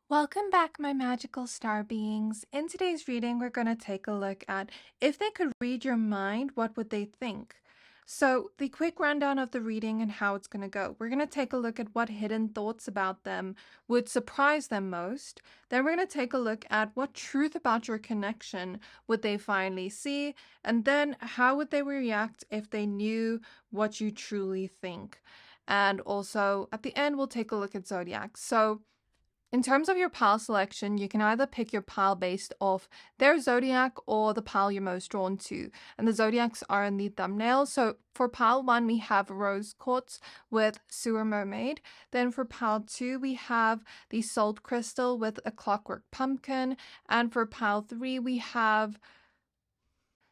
Welcome back, my magical star beings. In today's reading, we're going to take a look at if they could read your mind, what would they think? So, the quick rundown of the reading and how it's going to go. We're going to take a look at what hidden thoughts about them would surprise them most. Then we're going to take a look at what truth about your connection would they finally see, and then how would they react if they knew what you truly think. And also, at the end, we'll take a look at zodiacs. So, in terms of your pile selection, you can either pick your pile based off their zodiac or the pile you're most drawn to. And the zodiacs are in the thumbnail. So for pile 1, we have rose quartz with sewer mermaid. Then for pile 2, we have the salt crystal with a clockwork pumpkin. And for pile 3, we have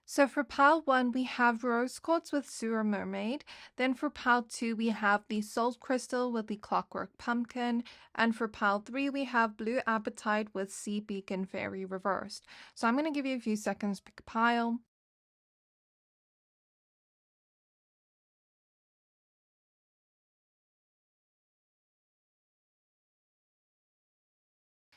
for pile 1, we have rose quartz with sewer mermaid. Then for pile 2, we have the salt crystal with the clockwork pumpkin. And for pile 3, we have blue apatite with sea beacon fairy reversed. So I'm going to give you a few seconds to pick a pile.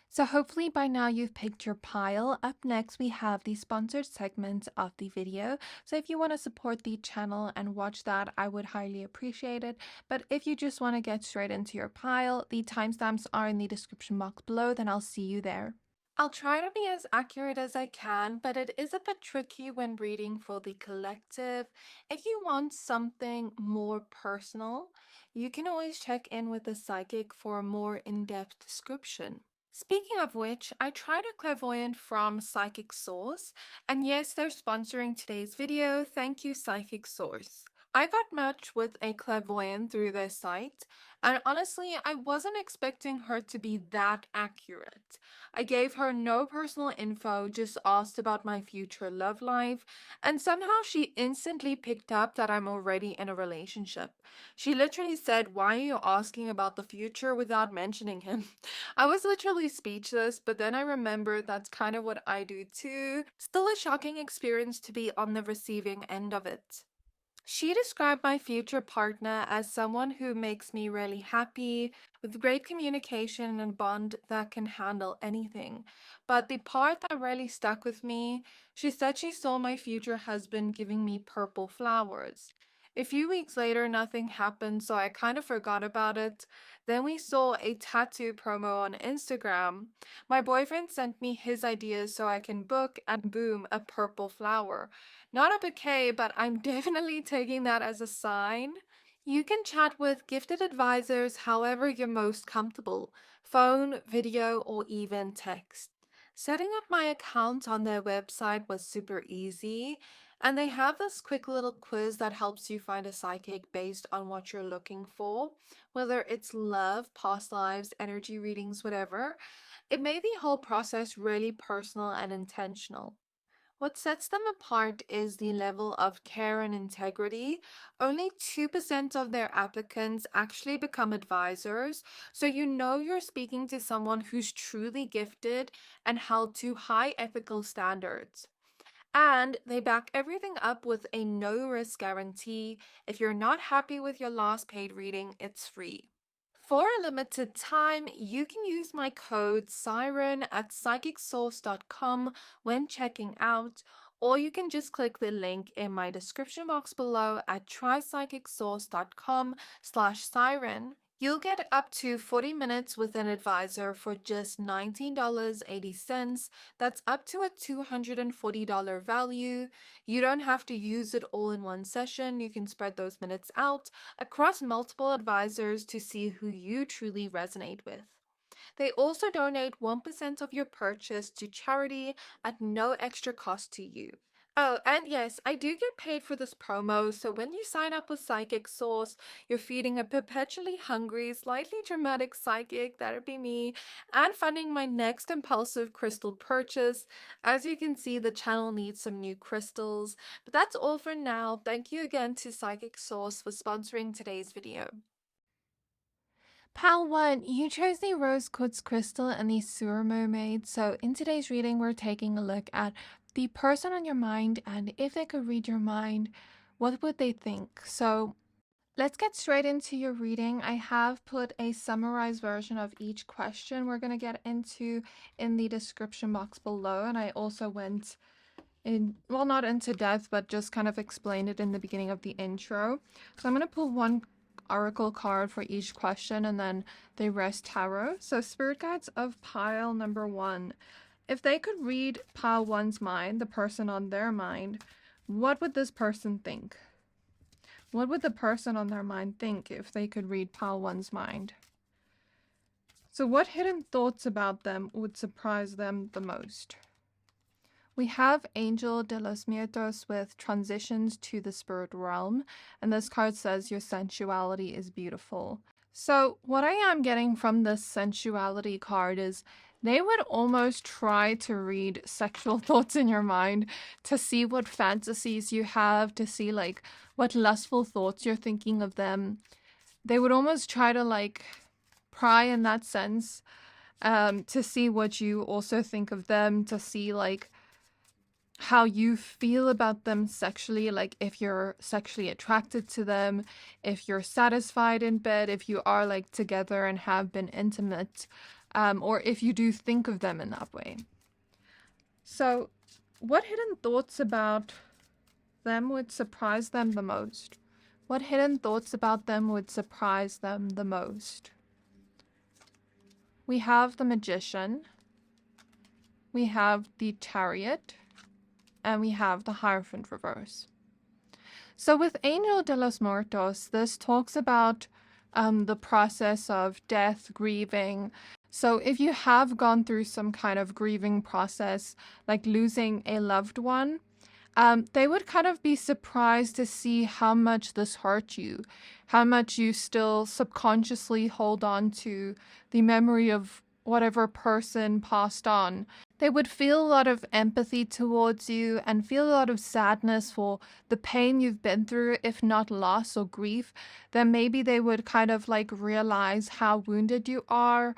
So hopefully by now you've picked your pile. Up next we have the sponsored segment of the video. So if you want to support the channel and watch that, I would highly appreciate it. But if you just want to get straight into your pile, the timestamps are in the description box below, then I'll see you there. I'll try to be as accurate as I can, but it is a bit tricky when reading for the collective. If you want something more personal, you can always check in with the psychic for a more in-depth description. Speaking of which, I tried a clairvoyant from Psychic Source, and yes, they're sponsoring today's video. Thank you, Psychic Source. I got matched with a clairvoyant through their site, and honestly, I wasn't expecting her to be that accurate. I gave her no personal info, just asked about my future love life, and somehow she instantly picked up that I'm already in a relationship. She literally said, "Why are you asking about the future without mentioning him?" I was literally speechless, but then I remembered that's kind of what I do too. Still a shocking experience to be on the receiving end of it. She described my future partner as someone who makes me really happy, with great communication and bond that can handle anything. But the part that really stuck with me, she said she saw my future husband giving me purple flowers. A few weeks later, nothing happened, so I kind of forgot about it. Then we saw a tattoo promo on Instagram. My boyfriend sent me his ideas so I can book, and boom, a purple flower. Not a bouquet, but I'm definitely taking that as a sign. You can chat with gifted advisors however you're most comfortable, phone, video, or even text. Setting up my account on their website was super easy, and they have this quick little quiz that helps you find a psychic based on what you're looking for, whether it's love, past lives, energy readings, whatever. It made the whole process really personal and intentional. What sets them apart is the level of care and integrity. Only 2% of their applicants actually become advisors, so you know you're speaking to someone who's truly gifted and held to high ethical standards. And they back everything up with a no risk guarantee. If you're not happy with your last paid reading, it's free. For a limited time, you can use my code Siren at psychicsource.com when checking out, or you can just click the link in my description box below at trypsychicsource.com/siren. You'll get up to 40 minutes with an advisor for just $19.80. That's up to a $240 value. You don't have to use it all in one session. You can spread those minutes out across multiple advisors to see who you truly resonate with. They also donate 1% of your purchase to charity at no extra cost to you. Oh, and yes, I do get paid for this promo, so when you sign up with Psychic Source, you're feeding a perpetually hungry, slightly dramatic psychic, that'd be me, and funding my next impulsive crystal purchase. As you can see, the channel needs some new crystals, but that's all for now. Thank you again to Psychic Source for sponsoring today's video. Pal 1, you chose the rose quartz crystal and the sewer mermaid. So in today's reading, we're taking a look at the person on your mind, and if they could read your mind, what would they think? So Let's get straight into your reading. I have put a summarized version of each question we're going to get into in the description box below. And I also went in, well, not into depth, but just kind of explained it in the beginning of the intro. So I'm going to pull one oracle card for each question and then the rest tarot. So spirit guides of pile number 1. If they could read pile 1's mind, the person on their mind, what would this person think? What would the person on their mind think if they could read pile 1's mind? So what hidden thoughts about them would surprise them the most? We have Angel de los Muertos with transitions to the spirit realm, and this card says your sensuality is beautiful. So what I am getting from this sensuality card is they would almost try to read sexual thoughts in your mind, to see what fantasies you have, to see like what lustful thoughts you're thinking of them. They would almost try to like pry in that sense, to see what you also think of them, to see like how you feel about them sexually, like if you're sexually attracted to them, if you're satisfied in bed, if you are like together and have been intimate, or if you do think of them in that way. So what hidden thoughts about them would surprise them the most? What hidden thoughts about them would surprise them the most? We have the Magician, we have the Chariot, and we have the Hierophant reverse. So with Angel de los Muertos, this talks about the process of death, grieving. So if you have gone through some kind of grieving process, like losing a loved one, they would kind of be surprised to see how much this hurt you, how much you still subconsciously hold on to the memory of whatever person passed on. They would feel a lot of empathy towards you and feel a lot of sadness for the pain you've been through, if not loss or grief. Then maybe they would kind of like realize how wounded you are,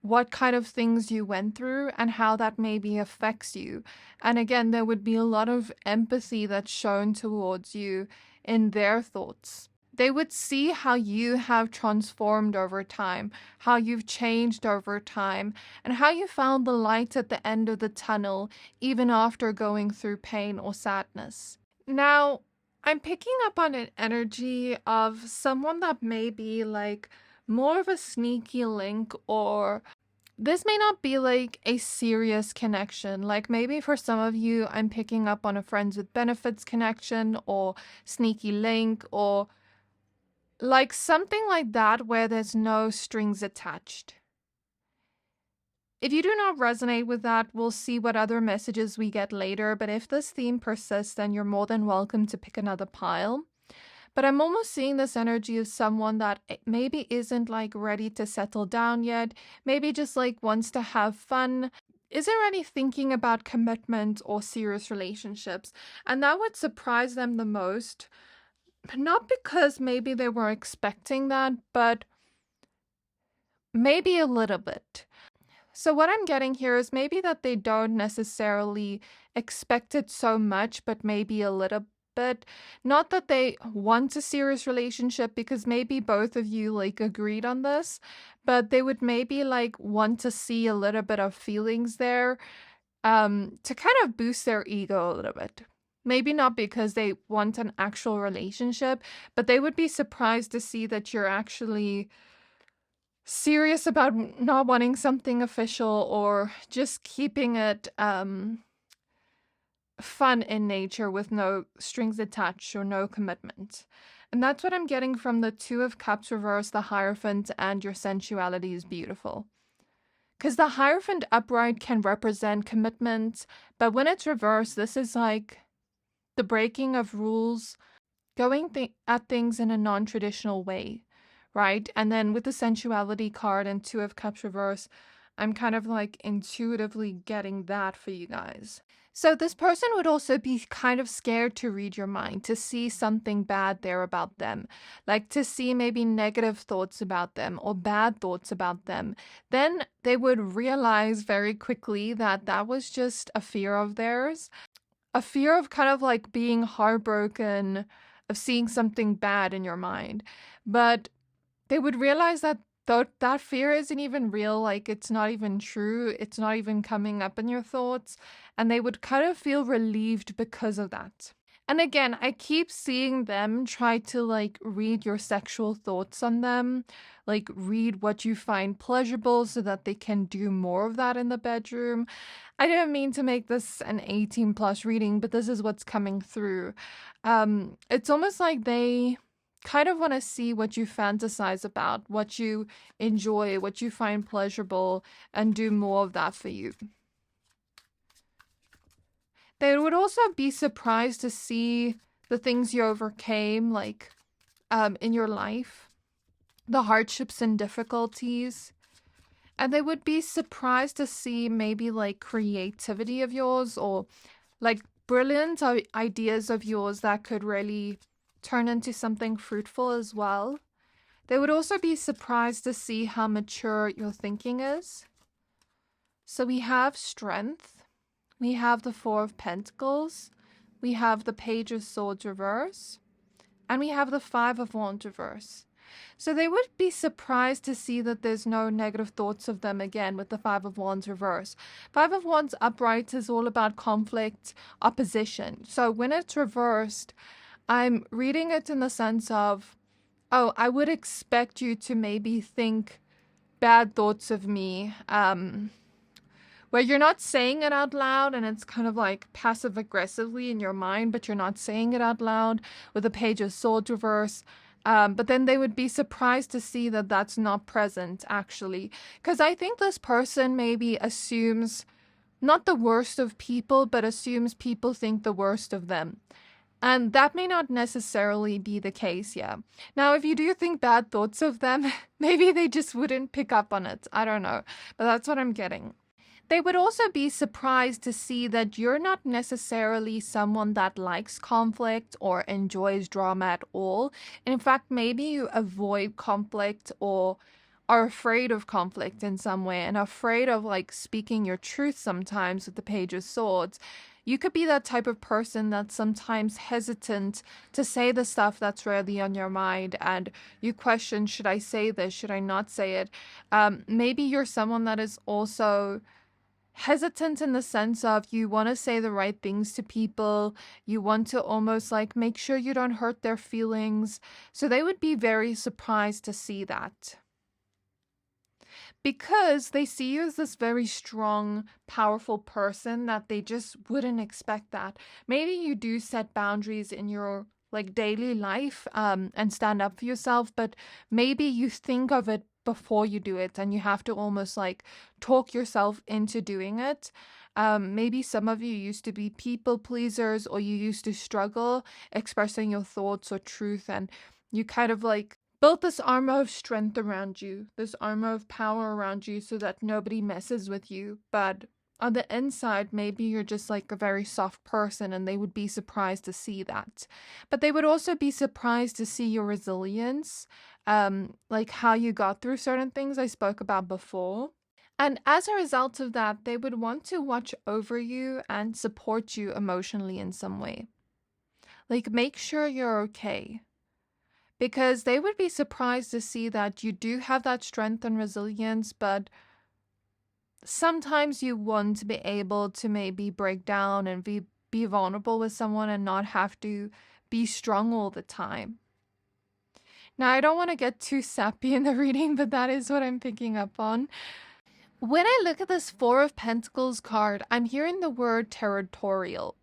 what kind of things you went through, and how that maybe affects you. And again, there would be a lot of empathy that's shown towards you in their thoughts. They would see how you have transformed over time, how you've changed over time, and how you found the light at the end of the tunnel, even after going through pain or sadness. Now, I'm picking up on an energy of someone that may be like more of a sneaky link, or this may not be like a serious connection. Like maybe for some of you, I'm picking up on a friends with benefits connection or sneaky link, or like something like that where there's no strings attached. If you do not resonate with that, we'll see what other messages we get later. But if this theme persists, then you're more than welcome to pick another pile. But I'm almost seeing this energy of someone that maybe isn't like ready to settle down yet, maybe just like wants to have fun, isn't really thinking about commitment or serious relationships. And that would surprise them the most. Not because maybe they were expecting that, but maybe a little bit. So what I'm getting here is maybe that they don't necessarily expect it so much, but maybe a little bit. Not that they want a serious relationship, because maybe both of you like agreed on this, but they would maybe like want to see a little bit of feelings there, to kind of boost their ego a little bit. Maybe not because they want an actual relationship, but they would be surprised to see that you're actually serious about not wanting something official, or just keeping it fun in nature with no strings attached or no commitment. And that's what I'm getting from the Two of Cups reverse, the Hierophant, and your sensuality is beautiful. Because the Hierophant upright can represent commitment, but when it's reversed, this is like the breaking of rules, going at things in a non-traditional way, right? And then with the sensuality card and Two of Cups reverse, I'm kind of like intuitively getting that for you guys. So this person would also be kind of scared to read your mind, to see something bad there about them, like to see maybe negative thoughts about them or bad thoughts about them. Then they would realize very quickly that that was just a fear of theirs. A fear of kind of like being heartbroken, of seeing something bad in your mind. But they would realize that that fear isn't even real, like it's not even true, it's not even coming up in your thoughts, and they would kind of feel relieved because of that. And again, I keep seeing them try to like read your sexual thoughts on them, like read what you find pleasurable so that they can do more of that in the bedroom. I didn't mean to make this an 18 plus reading, but this is what's coming through. It's almost like they kind of want to see what you fantasize about, what you enjoy, what you find pleasurable, and do more of that for you. They would also be surprised to see the things you overcame, like in your life, the hardships and difficulties. And they would be surprised to see maybe like creativity of yours, or like brilliant ideas of yours that could really turn into something fruitful as well. They would also be surprised to see how mature your thinking is. So we have strength, we have the Four of Pentacles, we have the Page of Swords reverse, and we have the Five of Wands reverse. So they would be surprised to see that there's no negative thoughts of them again with the Five of Wands reverse. Five of Wands upright is all about conflict, opposition. So when it's reversed, I'm reading it in the sense of, oh, I would expect you to maybe think bad thoughts of me, where you're not saying it out loud and it's kind of like passive aggressively in your mind, but you're not saying it out loud with the Page of Swords reverse. But then they would be surprised to see that that's not present, actually. Because I think this person maybe assumes not the worst of people, but assumes people think the worst of them. And that may not necessarily be the case, yeah. Now, if you do think bad thoughts of them, maybe they just wouldn't pick up on it. I don't know. But that's what I'm getting. They would also be surprised to see that you're not necessarily someone that likes conflict or enjoys drama at all. In fact, maybe you avoid conflict or are afraid of conflict in some way and afraid of like speaking your truth sometimes with the Page of Swords. You could be that type of person that's sometimes hesitant to say the stuff that's really on your mind, and you question, should I say this? Should I not say it? Maybe you're someone that is also hesitant in the sense of you want to say the right things to people. You want to almost like make sure you don't hurt their feelings. So they would be very surprised to see that, because they see you as this very strong, powerful person that they just wouldn't expect that. Maybe you do set boundaries in your like daily life and stand up for yourself, but maybe you think of it before you do it and you have to almost like talk yourself into doing it. Maybe some of you used to be people pleasers, or you used to struggle expressing your thoughts or truth, and you kind of like built this armor of strength around you, this armor of power around you so that nobody messes with you. But on the inside, maybe you're just like a very soft person and they would be surprised to see that. But they would also be surprised to see your resilience, like how you got through certain things I spoke about before. And as a result of that, they would want to watch over you and support you emotionally in some way. Like make sure you're okay. Because they would be surprised to see that you do have that strength and resilience, but sometimes you want to be able to maybe break down and be vulnerable with someone and not have to be strong all the time. Now, I don't want to get too sappy in the reading, but that is what I'm picking up on. When I look at this Four of Pentacles card, I'm hearing the word territorial.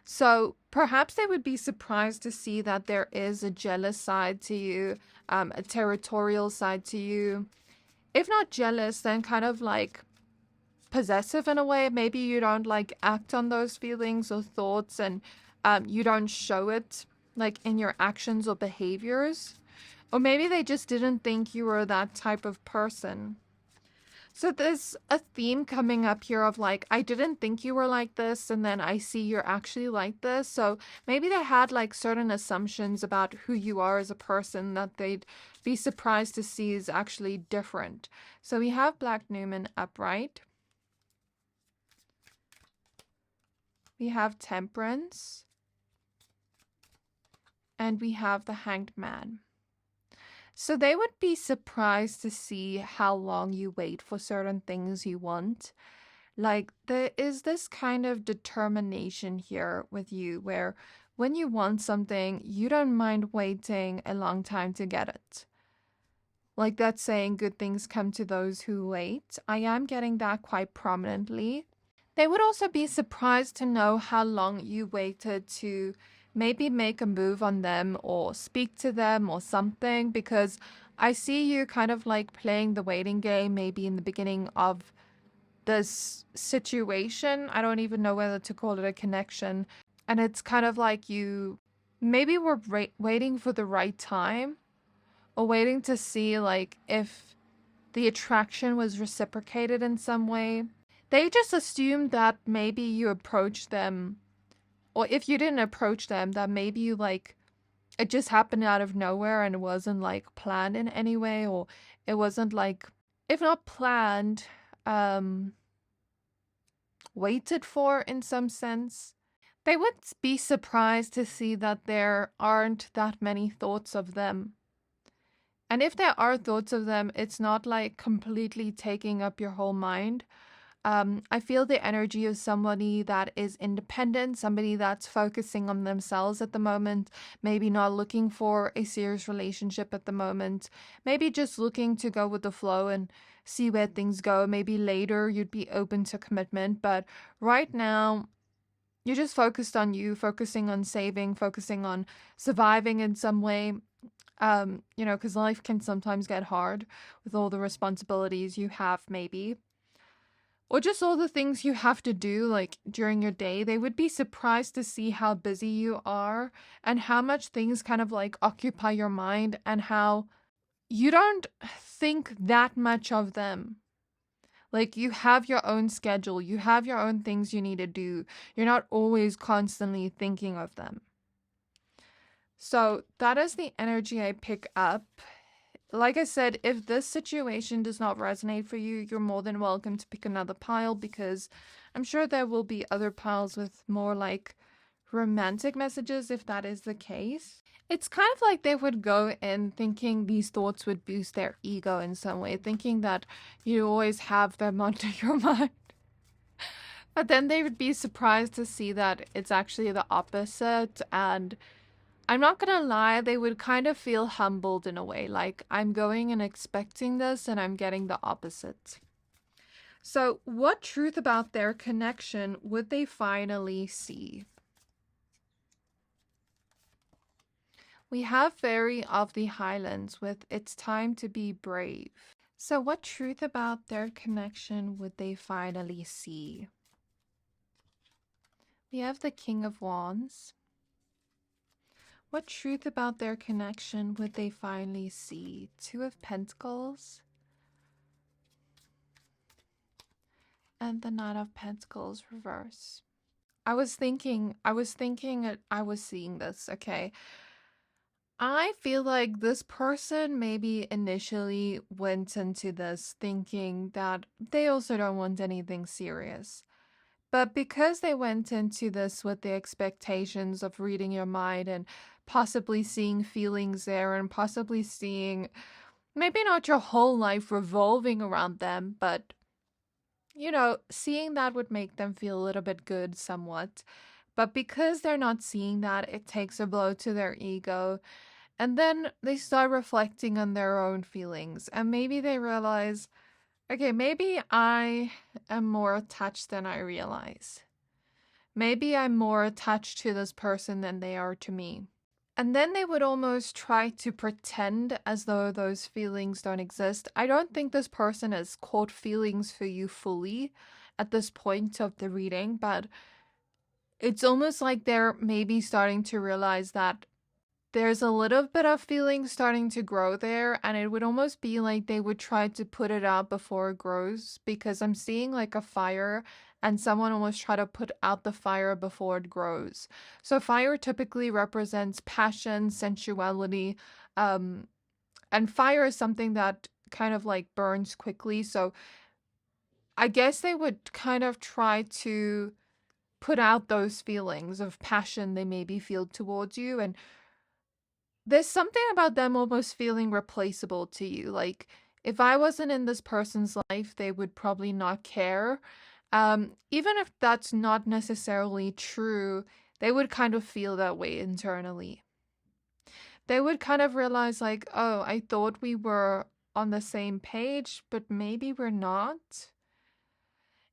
So perhaps they would be surprised to see that there is a jealous side to you, a territorial side to you. If not jealous, then kind of like possessive in a way. Maybe you don't like act on those feelings or thoughts, and you don't show it like in your actions or behaviors. Or maybe they just didn't think you were that type of person. So there's a theme coming up here of like, I didn't think you were like this, and then I see you're actually like this. So maybe they had like certain assumptions about who you are as a person that they'd be surprised to see is actually different. So we have Black Newman upright. We have Temperance. and we have the Hanged Man. So they would be surprised to see how long you wait for certain things you want. Like, there is this kind of determination here with you where when you want something, you don't mind waiting a long time to get it. Like that saying, good things come to those who wait. I am getting that quite prominently. They would also be surprised to know how long you waited to maybe make a move on them or speak to them or something, because I see you kind of like playing the waiting game maybe in the beginning of this situation. I don't even know whether to call it a connection. And it's kind of like you maybe were waiting for the right time or waiting to see like if the attraction was reciprocated in some way. They just assumed that maybe you approached them, or if you didn't approach them, that maybe you like it just happened out of nowhere and it wasn't like planned in any way, or it wasn't like, if not planned, waited for in some sense. They would be surprised to see that there aren't that many thoughts of them. And if there are thoughts of them, it's not like completely taking up your whole mind. I feel the energy of somebody that is independent, somebody that's focusing on themselves at the moment, maybe not looking for a serious relationship at the moment, maybe just looking to go with the flow and see where things go. Maybe later you'd be open to commitment, but right now you're just focused on you, focusing on saving, focusing on surviving in some way. Because life can sometimes get hard with all the responsibilities you have, maybe. Or just all the things you have to do, like, during your day. They would be surprised to see how busy you are and how much things kind of, like, occupy your mind and how you don't think that much of them. Like, you have your own schedule. You have your own things you need to do. You're not always constantly thinking of them. So that is the energy I pick up. Like I said, if this situation does not resonate for you, you're more than welcome to pick another pile, because I'm sure there will be other piles with more like romantic messages if that is the case. It's kind of like they would go in thinking these thoughts would boost their ego in some way, thinking that you always have them onto your mind. But then they would be surprised to see that it's actually the opposite, and I'm not gonna lie, they would kind of feel humbled in a way, like I'm going and expecting this and I'm getting the opposite. So, what truth about their connection would they finally see? We have Fairy of the Highlands with It's Time to Be Brave. So, what truth about their connection would they finally see? We have the King of Wands. What truth about their connection would they finally see? Two of Pentacles. And the Knight of Pentacles reverse. I was seeing this, okay? I feel like this person maybe initially went into this thinking that they also don't want anything serious. But because they went into this with the expectations of reading your mind and possibly seeing feelings there and possibly seeing maybe not your whole life revolving around them, but seeing that would make them feel a little bit good somewhat. But because they're not seeing that, it takes a blow to their ego. And then they start reflecting on their own feelings. And maybe they realize, okay, maybe I am more attached than I realize. Maybe I'm more attached to this person than they are to me. And then they would almost try to pretend as though those feelings don't exist. I don't think this person has caught feelings for you fully at this point of the reading, but it's almost like they're maybe starting to realize that there's a little bit of feeling starting to grow there, and it would almost be like they would try to put it out before it grows, because I'm seeing like a fire and someone almost try to put out the fire before it grows. So fire typically represents passion, sensuality, and fire is something that kind of like burns quickly. So I guess they would kind of try to put out those feelings of passion they maybe feel towards you, and there's something about them almost feeling replaceable to you. Like, if I wasn't in this person's life, they would probably not care. Even if that's not necessarily true, they would kind of feel that way internally. They would kind of realize, like, oh, I thought we were on the same page, but maybe we're not.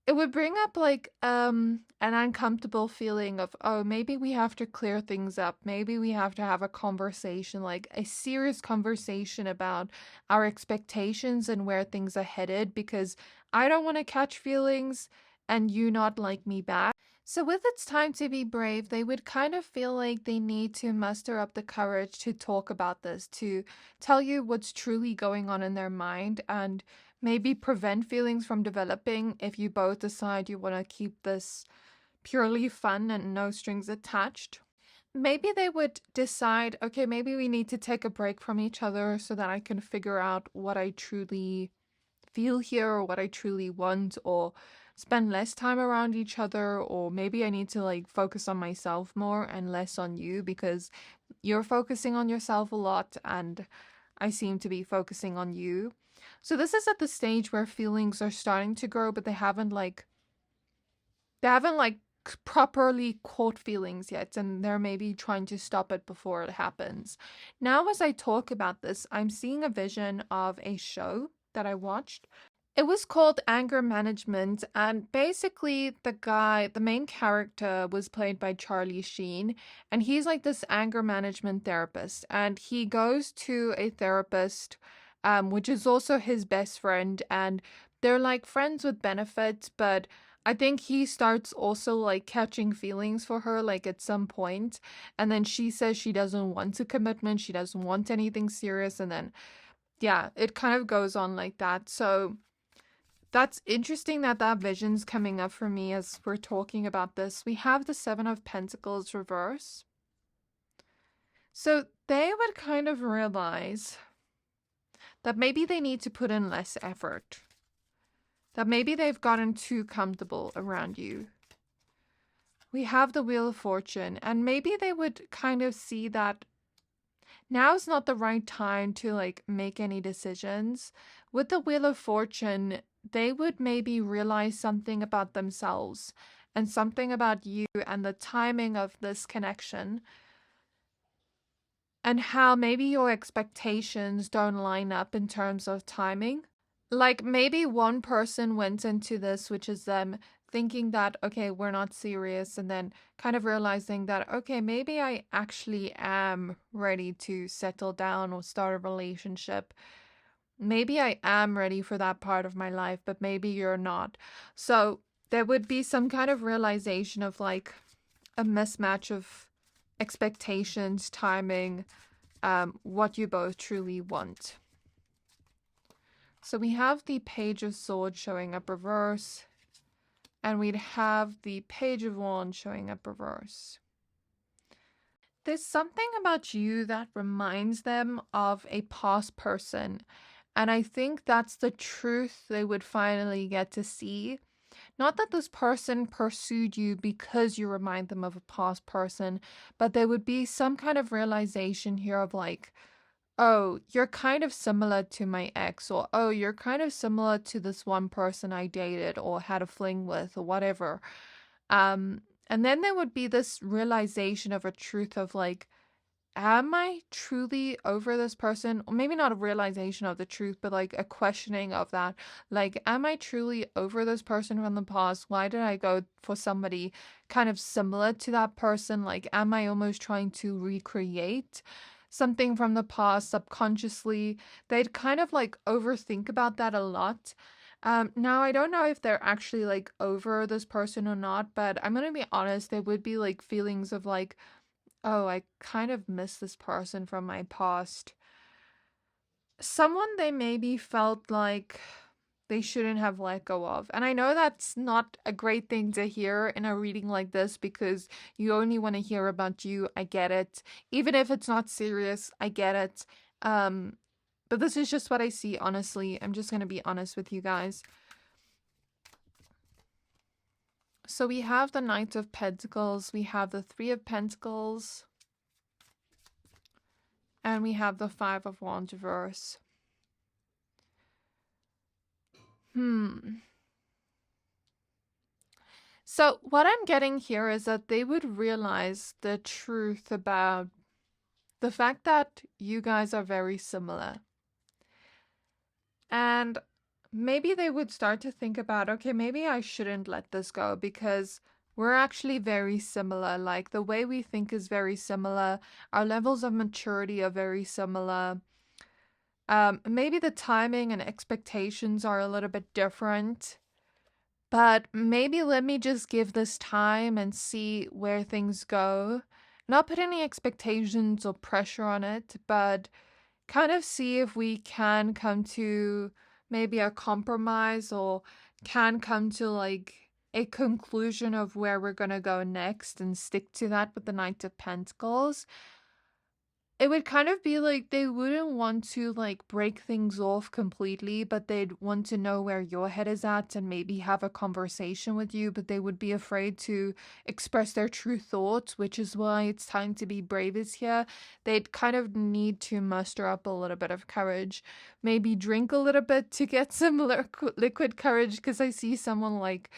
It would bring up like an uncomfortable feeling of, oh, maybe we have to clear things up. Maybe we have to have a conversation, like a serious conversation about our expectations and where things are headed, because I don't want to catch feelings and you not like me back. So with It's Time to Be Brave, they would kind of feel like they need to muster up the courage to talk about this, to tell you what's truly going on in their mind, and maybe prevent feelings from developing if you both decide you want to keep this purely fun and no strings attached. Maybe they would decide, okay, maybe we need to take a break from each other so that I can figure out what I truly feel here or what I truly want, or spend less time around each other, or maybe I need to like focus on myself more and less on you, because you're focusing on yourself a lot and I seem to be focusing on you. So this is at the stage where feelings are starting to grow, but they haven't properly caught feelings yet, and they're maybe trying to stop it before it happens. Now, as I talk about this, I'm seeing a vision of a show that I watched. It was called Anger Management, and basically the main character was played by Charlie Sheen, and he's like this anger management therapist, and he goes to a therapist, which is also his best friend, and they're like friends with benefits, but I think he starts also like catching feelings for her like at some point, and then she says she doesn't want a commitment, she doesn't want anything serious, and then yeah, it kind of goes on like that. So that's interesting that that vision's coming up for me as we're talking about this. We have the Seven of Pentacles reverse. So they would kind of realize that maybe they need to put in less effort. That maybe they've gotten too comfortable around you. We have the Wheel of Fortune, and maybe they would kind of see that now's not the right time to like make any decisions. With the Wheel of Fortune, they would maybe realize something about themselves and something about you and the timing of this connection, and how maybe your expectations don't line up in terms of timing. Like maybe one person went into this, which is them thinking that, okay, we're not serious, and then kind of realizing that, okay, maybe I actually am ready to settle down or start a relationship. Maybe I am ready for that part of my life, but maybe you're not. So there would be some kind of realization of like a mismatch of expectations, timing, what you both truly want. So we have the Page of Swords showing up reverse, and we'd have the Page of Wands showing up reverse. There's something about you that reminds them of a past person, and I think that's the truth they would finally get to see. Not that this person pursued you because you remind them of a past person, but there would be some kind of realization here of like, oh, you're kind of similar to my ex, or oh, you're kind of similar to this one person I dated or had a fling with, or whatever. And then there would be this realization of a truth of like, am I truly over this person? Or maybe not a realization of the truth, but like a questioning of that. Like, am I truly over this person from the past? Why did I go for somebody kind of similar to that person? Like, am I almost trying to recreate something from the past subconsciously? They'd kind of like overthink about that a lot. Now I don't know if they're actually like over this person or not, but I'm gonna be honest, there would be like feelings of like, oh, I kind of miss this person from my past. Someone they maybe felt like they shouldn't have let go of. And I know that's not a great thing to hear in a reading like this, because you only want to hear about you. I get it. Even if it's not serious, I get it. But this is just what I see, honestly. I'm just going to be honest with you guys. So we have the Knight of Pentacles. We have the Three of Pentacles. And we have the Five of Wands reverse. So what I'm getting here is that they would realize the truth about the fact that you guys are very similar. And maybe they would start to think about, okay, maybe I shouldn't let this go because we're actually very similar. Like the way we think is very similar. Our levels of maturity are very similar. Maybe the timing and expectations are a little bit different. But maybe let me just give this time and see where things go. Not put any expectations or pressure on it, but kind of see if we can come to maybe a compromise or can come to like a conclusion of where we're going to go next and stick to that with the Knight of Pentacles. It would kind of be like they wouldn't want to like break things off completely, but they'd want to know where your head is at and maybe have a conversation with you, but they would be afraid to express their true thoughts, which is why it's time to be brave is here. They'd kind of need to muster up a little bit of courage, maybe drink a little bit to get some liquid courage, because I see someone like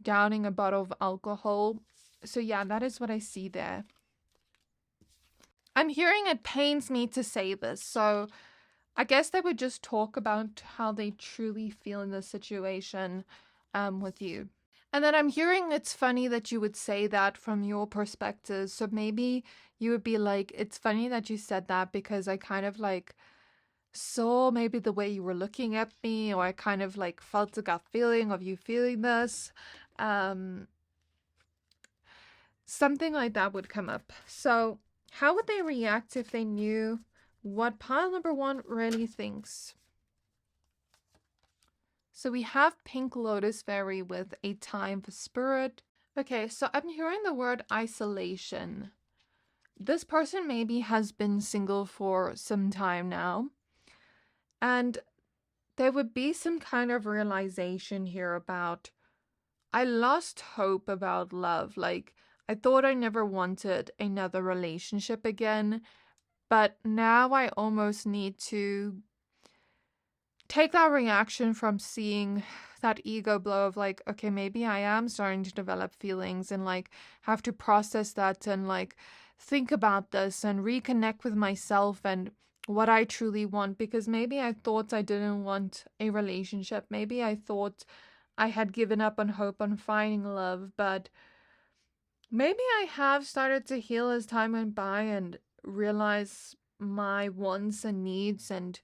downing a bottle of alcohol. So yeah, that is what I see there. I'm hearing it pains me to say this, so I guess they would just talk about how they truly feel in the situation with you. And then I'm hearing it's funny that you would say that from your perspective, so maybe you would be like, it's funny that you said that because I kind of like saw maybe the way you were looking at me, or I kind of like felt a gut feeling of you feeling this. Something like that would come up. So how would they react if they knew what pile number one really thinks? So we have Pink Lotus Fairy with a time for spirit. Okay, so I'm hearing the word isolation. This person maybe has been single for some time now. And there would be some kind of realization here about, I lost hope about love. Like, I thought I never wanted another relationship again, but now I almost need to take that reaction from seeing that ego blow of like, okay, maybe I am starting to develop feelings and like have to process that and like think about this and reconnect with myself and what I truly want, because maybe I thought I didn't want a relationship. Maybe I thought I had given up on hope on finding love, but maybe I have started to heal as time went by and realize my wants and needs and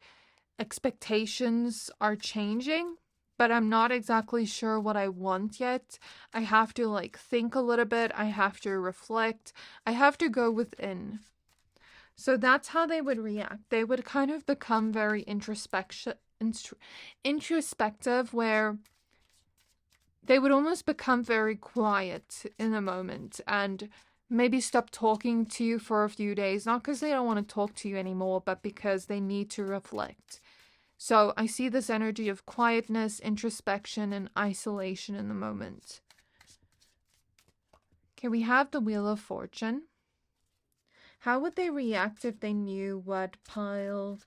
expectations are changing, but I'm not exactly sure what I want yet. I have to like think a little bit. I have to reflect. I have to go within. So that's how they would react. They would kind of become very introspective, where they would almost become very quiet in a moment and maybe stop talking to you for a few days, not because they don't want to talk to you anymore, but because they need to reflect. So I see this energy of quietness, introspection, and isolation in the moment. Okay, we have the Wheel of Fortune. How would they react if they knew what pile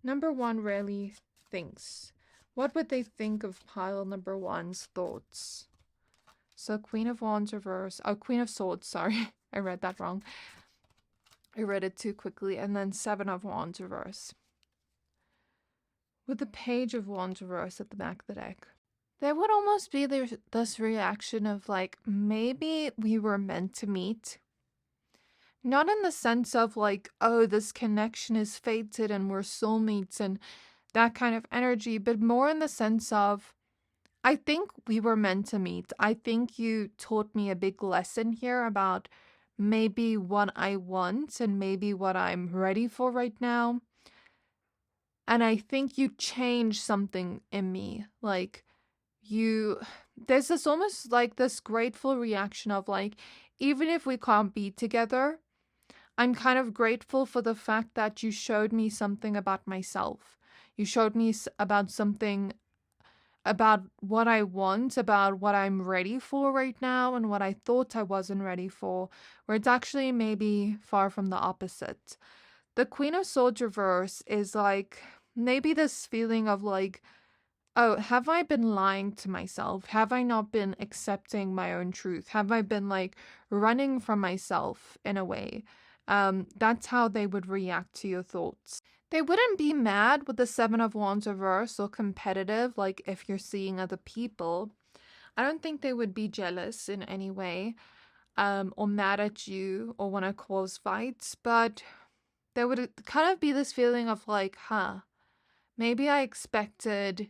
number one really thinks? What would they think of pile number one's thoughts? So Queen of Wands reverse. Oh, Queen of Swords, sorry. I read that wrong. I read it too quickly. And then Seven of Wands reverse. With the Page of Wands reverse at the back of the deck. There would almost be this reaction of like, maybe we were meant to meet. Not in the sense of like, oh, this connection is fated and we're soulmates and that kind of energy, but more in the sense of, I think we were meant to meet. I think you taught me a big lesson here about maybe what I want and maybe what I'm ready for right now. And I think you changed something in me. Like, there's this almost like this grateful reaction of like, even if we can't be together, I'm kind of grateful for the fact that you showed me something about myself. You showed me about something about what I want, about what I'm ready for right now, and what I thought I wasn't ready for, where it's actually maybe far from the opposite. The Queen of Swords reverse is like maybe this feeling of like, oh, have I been lying to myself? Have I not been accepting my own truth? Have I been like running from myself in a way? That's how they would react to your thoughts. They wouldn't be mad with the Seven of Wands reverse or competitive, like if you're seeing other people. I don't think they would be jealous in any way, or mad at you or want to cause fights, but there would kind of be this feeling of like, maybe I expected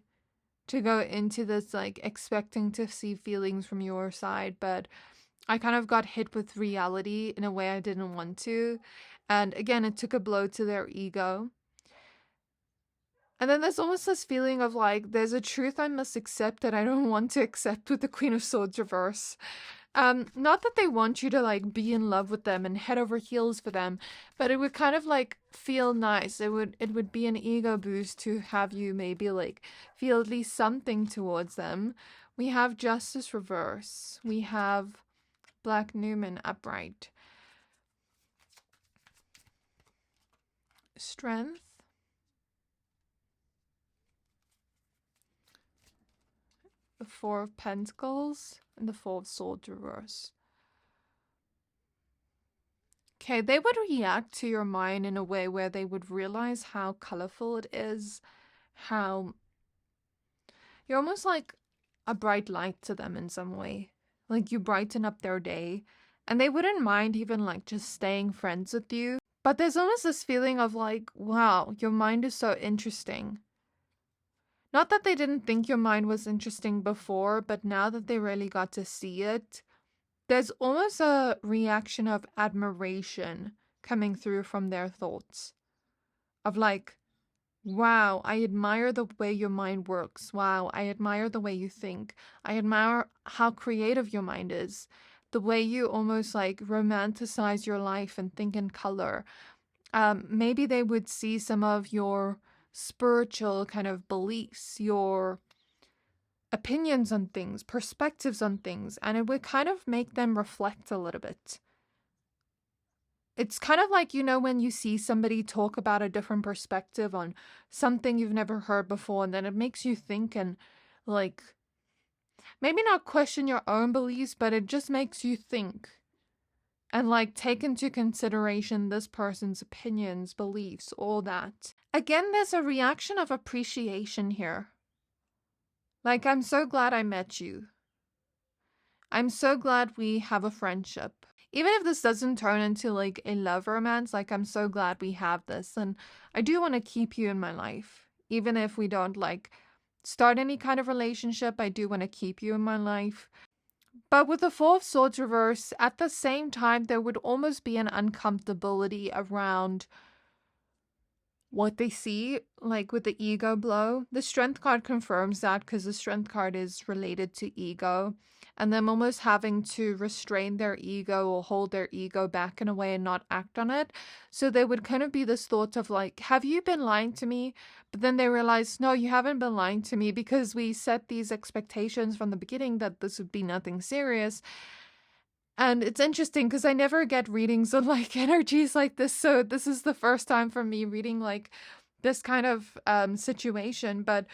to go into this like expecting to see feelings from your side, but I kind of got hit with reality in a way I didn't want to. And again, it took a blow to their ego. And then there's almost this feeling of like, there's a truth I must accept that I don't want to accept with the Queen of Swords reverse. Not that they want you to like be in love with them and head over heels for them, but it would kind of like feel nice. It would be an ego boost to have you maybe like feel at least something towards them. We have Justice reverse. We have Black Newman upright. Strength. The Four of Pentacles and the Four of Swords reverse. Okay, they would react to your mind in a way where they would realize how colorful it is, how you're almost like a bright light to them in some way. Like you brighten up their day, and they wouldn't mind even like just staying friends with you. But there's almost this feeling of like, wow, your mind is so interesting. Not that they didn't think your mind was interesting before, but now that they really got to see it, there's almost a reaction of admiration coming through from their thoughts. Of like, wow, I admire the way your mind works. Wow, I admire the way you think. I admire how creative your mind is. The way you almost like romanticize your life and think in color. Maybe they would see some of your spiritual kind of beliefs, your opinions on things, perspectives on things, and it would kind of make them reflect a little bit. It's kind of like, you know, when you see somebody talk about a different perspective on something you've never heard before, and then it makes you think and like maybe not question your own beliefs, but it just makes you think and like take into consideration this person's opinions, beliefs, all that. Again, there's a reaction of appreciation here. Like, I'm so glad I met you. I'm so glad we have a friendship. Even if this doesn't turn into like a love romance, like I'm so glad we have this, and I do want to keep you in my life. Even if we don't like start any kind of relationship, I do want to keep you in my life. But with the Four of Swords reverse, at the same time, there would almost be an uncomfortability around what they see, like with the ego blow. The Strength card confirms that because the Strength card is related to ego. And them almost having to restrain their ego or hold their ego back in a way and not act on it. So there would kind of be this thought of like, have you been lying to me? But then they realize, no, you haven't been lying to me because we set these expectations from the beginning that this would be nothing serious. And it's interesting because I never get readings on like energies like this. So this is the first time for me reading like this kind of situation. But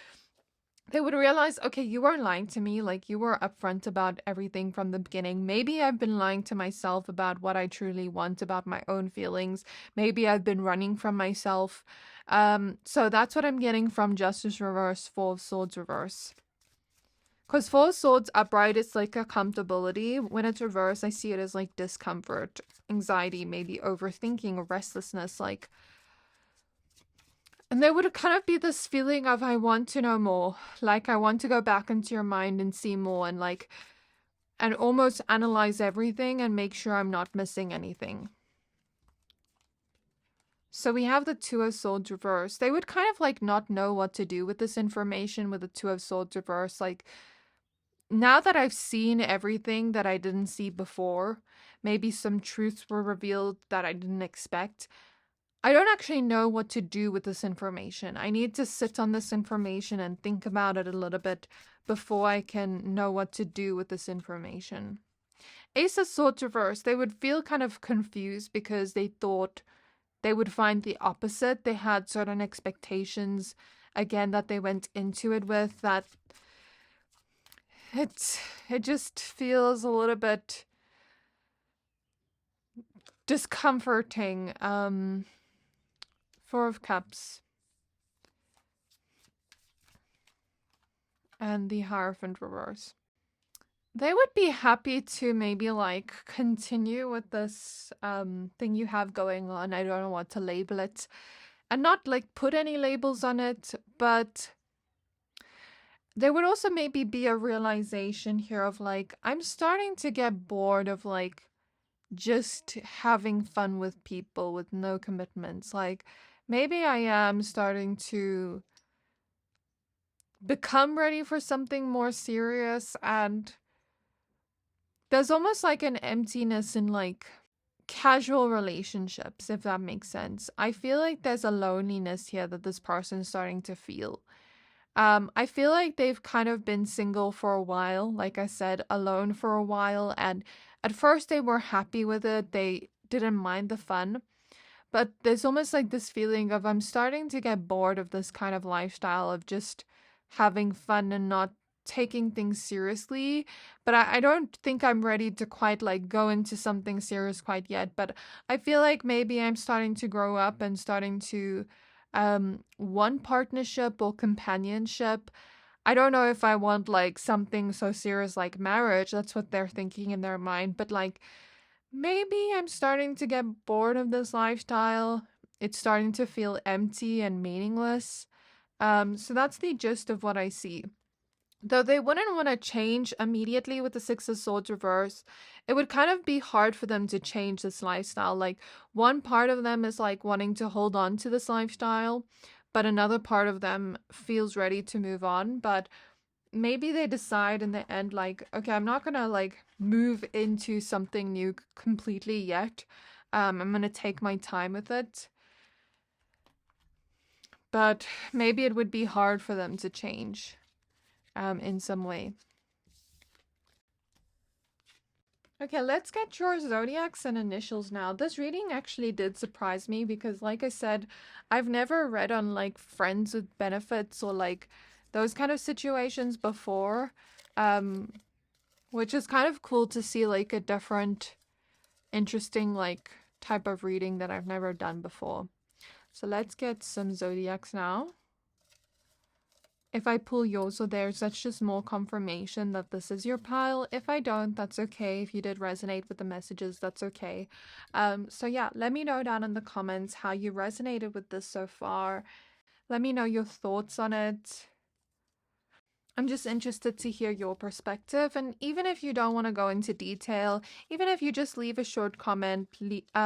they would realize, okay, you weren't lying to me. Like you were upfront about everything from the beginning. Maybe I've been lying to myself about what I truly want, about my own feelings. Maybe I've been running from myself. So that's what I'm getting from Justice reverse, Four of Swords reverse. Because Four of Swords upright is like a comfortability. When it's reversed, I see it as like discomfort, anxiety, maybe overthinking or restlessness. Like, and there would kind of be this feeling of I want to know more. Like I want to go back into your mind and see more and like, and almost analyze everything and make sure I'm not missing anything. So we have the Two of Swords reverse. They would kind of like not know what to do with this information with the Two of Swords reverse. Like, now that I've seen everything that I didn't see before, maybe some truths were revealed that I didn't expect, I don't actually know what to do with this information. I need to sit on this information and think about it a little bit before I can know what to do with this information. Ace of Swords reverse, they would feel kind of confused because they thought they would find the opposite. They had certain expectations, again, that they went into it with, that it just feels a little bit discomforting. Four of Cups and the Hierophant reverse. They would be happy to maybe like continue with this thing you have going on. I don't know what to label it, and not like put any labels on it, but there would also maybe be a realization here of like, I'm starting to get bored of like just having fun with people with no commitments. Like, maybe I am starting to become ready for something more serious, and there's almost like an emptiness in like casual relationships, if that makes sense. I feel like there's a loneliness here that this person's starting to feel. I feel like they've kind of been single for a while, like I said, alone for a while, and at first they were happy with it. They didn't mind the fun, but there's almost like this feeling of, I'm starting to get bored of this kind of lifestyle of just having fun and not taking things seriously. But I don't think I'm ready to quite like go into something serious quite yet. But I feel like maybe I'm starting to grow up and starting to want partnership or companionship. I don't know if I want like something so serious like marriage. That's what they're thinking in their mind. But like, maybe I'm starting to get bored of this lifestyle. It's starting to feel empty and meaningless. So that's the gist of what I see. Though they wouldn't want to change immediately with the Six of Swords reverse, it would kind of be hard for them to change this lifestyle. Like, one part of them is like wanting to hold on to this lifestyle, but another part of them feels ready to move on. But maybe they decide in the end, like, okay, I'm not gonna like move into something new completely yet. I'm gonna take my time with it. But maybe it would be hard for them to change in some way. Okay, let's get your zodiacs and initials now. This reading actually did surprise me because, like I said, I've never read on like friends with benefits or like those kind of situations before, which is kind of cool to see like a different, interesting like type of reading that I've never done before. So let's get some zodiacs now. If I pull yours or theirs, that's just more confirmation that this is your pile. If I don't, that's okay. If you did resonate with the messages, that's okay. So yeah, let me know down in the comments how you resonated with this so far. Let me know your thoughts on it. I'm just interested to hear your perspective, and even if you don't want to go into detail, even if you just leave a short comment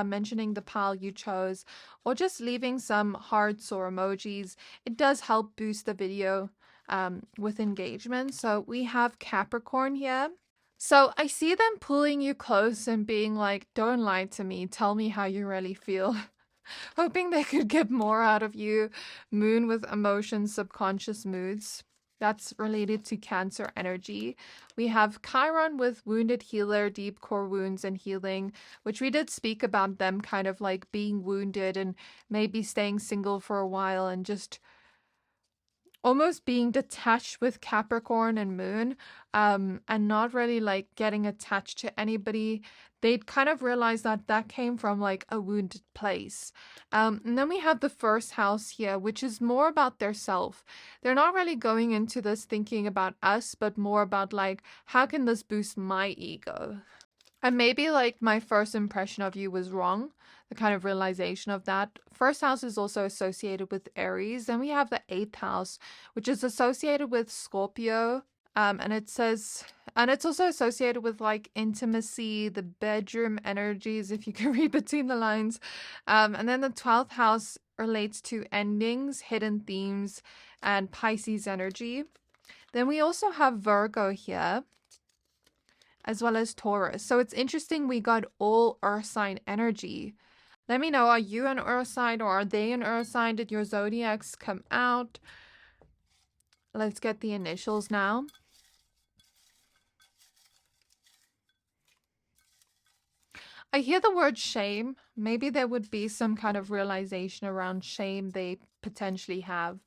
mentioning the pile you chose, or just leaving some hearts or emojis, it does help boost the video with engagement. So we have Capricorn here. So I see them pulling you close and being like, don't lie to me, tell me how you really feel. Hoping they could get more out of you. Moon with emotions, subconscious moods. That's related to Cancer energy. We have Chiron with wounded healer, deep core wounds and healing, which we did speak about them kind of like being wounded and maybe staying single for a while and just almost being detached with Capricorn and Moon, and not really like getting attached to anybody. They'd kind of realize that that came from like a wounded place. And then we have the first house here, which is more about their self. They're not really going into this thinking about us, but more about like, how can this boost my ego? And maybe like my first impression of you was wrong, the kind of realization of that. First house is also associated with Aries. Then we have the 8th house, which is associated with Scorpio. And it says, and it's also associated with like intimacy, the bedroom energies, if you can read between the lines. And then the 12th house relates to endings, hidden themes, and Pisces energy. Then we also have Virgo here, as well as Taurus. So it's interesting we got all earth sign energy. Let me know, are you an earth sign or are they an earth sign? Did your zodiacs come out? Let's get the initials now. I hear the word shame. Maybe there would be some kind of realization around shame they potentially have.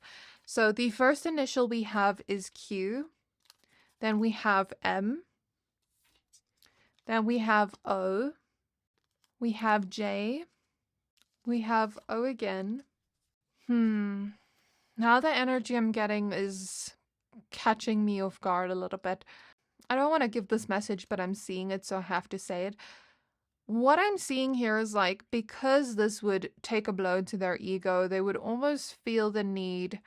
So the first initial we have is Q. Then we have M. Then we have O. We have J. We have O again. Now the energy I'm getting is catching me off guard a little bit. I don't want to give this message, but I'm seeing it, so I have to say it. What I'm seeing here is like, because this would take a blow to their ego, they would almost feel the need.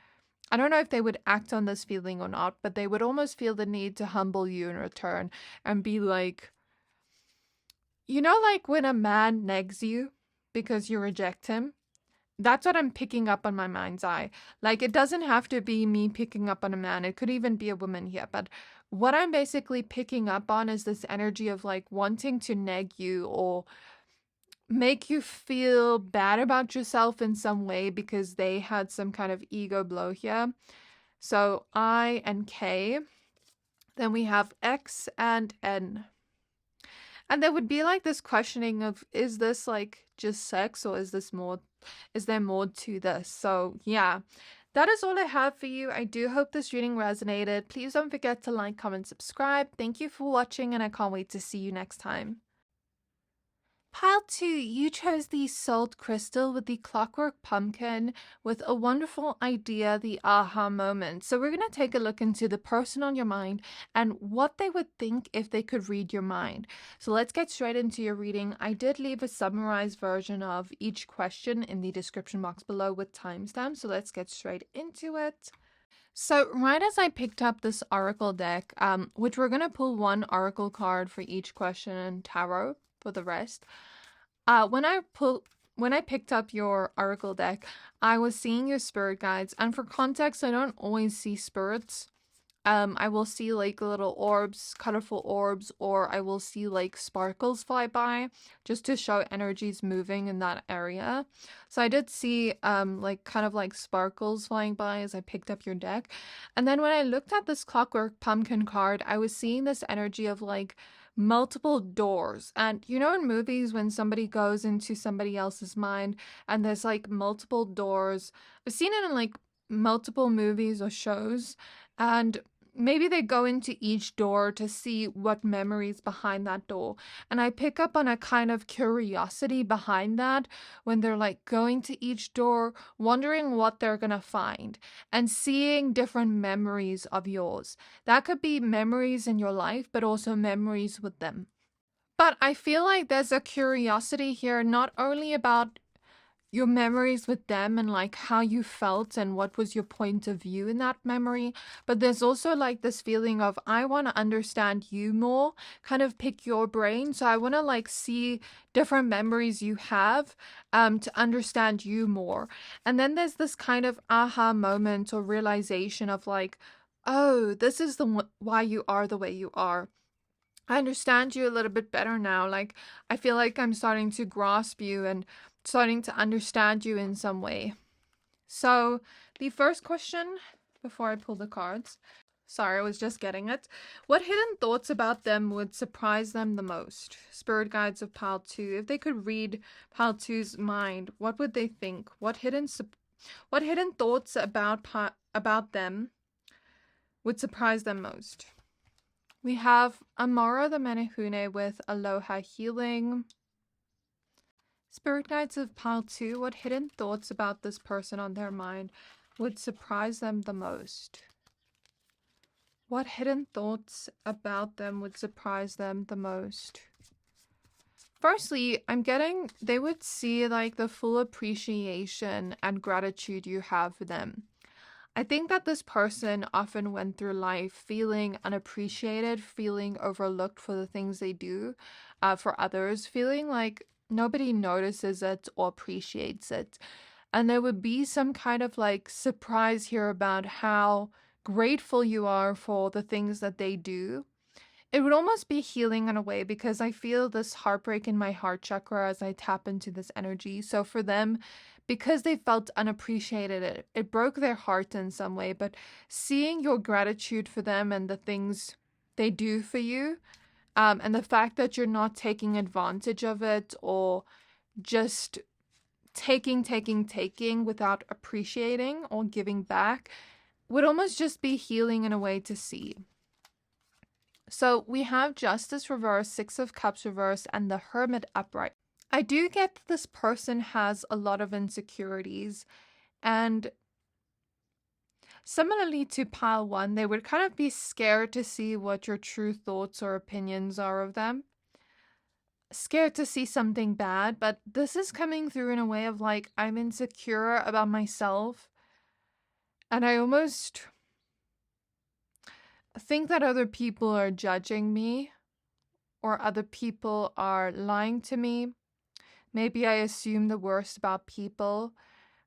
I don't know if they would act on this feeling or not, but they would almost feel the need to humble you in return and be like, you know, like when a man negs you because you reject him? That's what I'm picking up on my mind's eye. Like, it doesn't have to be me picking up on a man. It could even be a woman here. But what I'm basically picking up on is this energy of like wanting to neg you or make you feel bad about yourself in some way because they had some kind of ego blow here. So I and K. Then we have X and N. And there would be like this questioning of, is this like just sex or is there more to this? So yeah, that is all I have for you. I do hope this reading resonated. Please don't forget to like, comment, subscribe. Thank you for watching and I can't wait to see you next time. Pile 2, you chose the salt crystal with the clockwork pumpkin with a wonderful idea, the aha moment. So we're going to take a look into the person on your mind and what they would think if they could read your mind. So let's get straight into your reading. I did leave a summarized version of each question in the description box below with timestamps. So let's get straight into it. So right as I picked up this oracle deck, which we're going to pull one oracle card for each question and tarot for the rest. When I picked up your oracle deck, I was seeing your spirit guides, and for context, I don't always see spirits. I will see like little orbs, colorful orbs, or I will see like sparkles fly by just to show energies moving in that area. So I did see like kind of like sparkles flying by as I picked up your deck. And then when I looked at this clockwork pumpkin card, I was seeing this energy of like multiple doors. And you know, in movies when somebody goes into somebody else's mind and there's like multiple doors, I've seen it in like multiple movies or shows, and maybe they go into each door to see what memories behind that door. And I pick up on a kind of curiosity behind that when they're like going to each door, wondering what they're gonna find and seeing different memories of yours. That could be memories in your life, but also memories with them. But I feel like there's a curiosity here, not only about your memories with them and like how you felt and what was your point of view in that memory, but there's also like this feeling of, I want to understand you more, kind of pick your brain. So I want to like see different memories you have to understand you more. And then there's this kind of aha moment or realization of like, oh, this is why you are the way you are. I understand you a little bit better now. Like, I feel like I'm starting to grasp you and starting to understand you in some way. So the first question before I pull the cards, sorry, I was just getting it. What hidden thoughts about them would surprise them the most? Spirit guides of Pile 2. If they could read Pile 2's mind, what would they think? What hidden thoughts about them would surprise them most? We have Amara the Menehune with Aloha Healing. Spirit guides of Pile 2, what hidden thoughts about this person on their mind would surprise them the most? What hidden thoughts about them would surprise them the most? Firstly, I'm getting they would see like the full appreciation and gratitude you have for them. I think that this person often went through life feeling unappreciated, feeling overlooked for the things they do for others, feeling like nobody notices it or appreciates it. And there would be some kind of like surprise here about how grateful you are for the things that they do. It would almost be healing in a way because I feel this heartbreak in my heart chakra as I tap into this energy. So for them, because they felt unappreciated, it broke their heart in some way. But seeing your gratitude for them and the things they do for you, and the fact that you're not taking advantage of it or just taking without appreciating or giving back would almost just be healing in a way to see. So we have Justice reverse, Six of Cups reverse, and the Hermit upright. I do get that this person has a lot of insecurities, and similarly to pile one, they would kind of be scared to see what your true thoughts or opinions are of them. Scared to see something bad, but this is coming through in a way of like, I'm insecure about myself, and I almost think that other people are judging me or other people are lying to me. Maybe I assume the worst about people,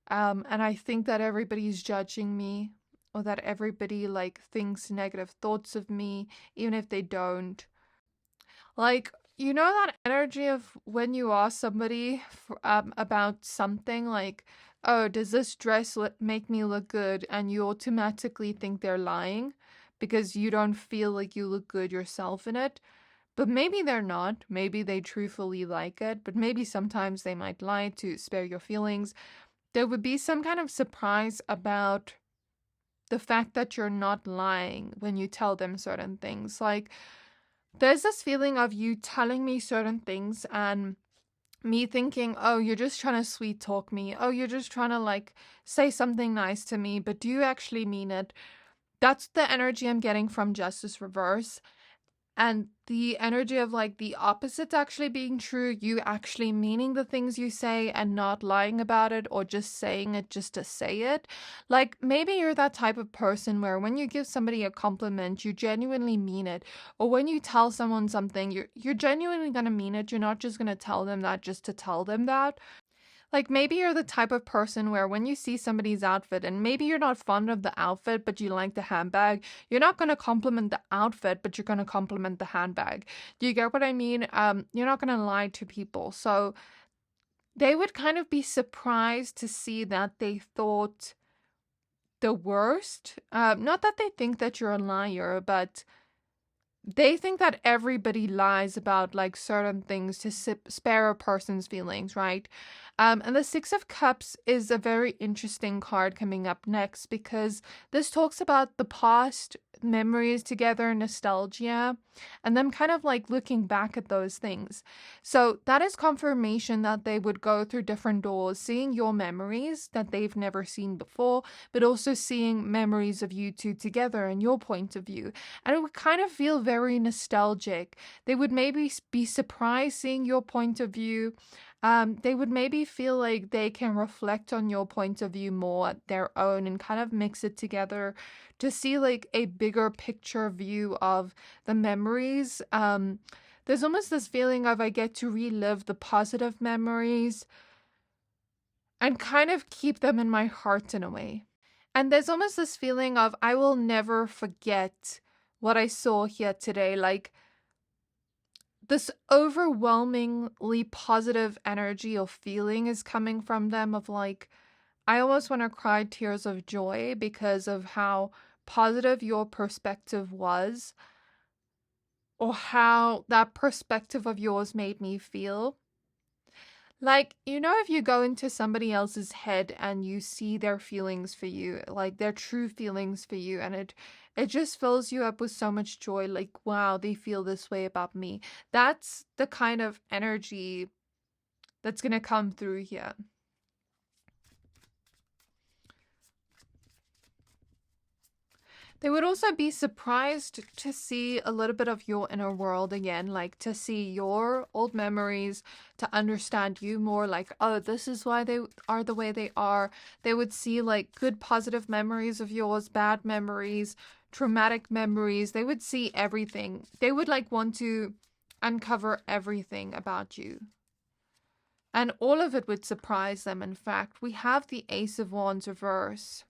and I think that everybody's judging me or that everybody like thinks negative thoughts of me, even if they don't. Like, you know that energy of when you ask somebody about something like, oh, does this dress make me look good? And you automatically think they're lying because you don't feel like you look good yourself in it. But maybe they're not. Maybe they truthfully like it. But maybe sometimes they might lie to spare your feelings. There would be some kind of surprise about the fact that you're not lying when you tell them certain things. Like, there's this feeling of you telling me certain things and me thinking, oh, you're just trying to sweet talk me. Oh, you're just trying to like say something nice to me, but do you actually mean it? That's the energy I'm getting from Justice reverse. And the energy of like the opposite actually being true, you actually meaning the things you say and not lying about it or just saying it just to say it. Like maybe you're that type of person where when you give somebody a compliment, you genuinely mean it. Or when you tell someone something, you're genuinely going to mean it. You're not just going to tell them that just to tell them that. Like maybe you're the type of person where when you see somebody's outfit and maybe you're not fond of the outfit, but you like the handbag, you're not going to compliment the outfit, but you're going to compliment the handbag. Do you get what I mean? You're not going to lie to people. So they would kind of be surprised to see that they thought the worst. Not that they think that you're a liar, but they think that everybody lies about like certain things to spare a person's feelings, right? And the Six of Cups is a very interesting card coming up next because this talks about the past, memories together, nostalgia, and them kind of like looking back at those things. So that is confirmation that they would go through different doors, seeing your memories that they've never seen before, but also seeing memories of you two together and your point of view. And it would kind of feel very nostalgic. They would maybe be surprised seeing your point of view. They would maybe feel like they can reflect on your point of view more at their own and kind of mix it together to see like a bigger picture view of the memories. There's almost this feeling of I get to relive the positive memories and kind of keep them in my heart in a way. And there's almost this feeling of I will never forget what I saw here today. Like this overwhelmingly positive energy or feeling is coming from them of like, I almost want to cry tears of joy because of how positive your perspective was or how that perspective of yours made me feel. Like, you know, if you go into somebody else's head and you see their feelings for you, like their true feelings for you, and it just fills you up with so much joy, like, wow, they feel this way about me. That's the kind of energy that's going to come through here. They would also be surprised to see a little bit of your inner world again, like to see your old memories, to understand you more, like, oh, this is why they are the way they are. They would see like good positive memories of yours, bad memories, traumatic memories. They would see everything. They would like want to uncover everything about you. And all of it would surprise them. In fact, we have the Ace of Wands reverse.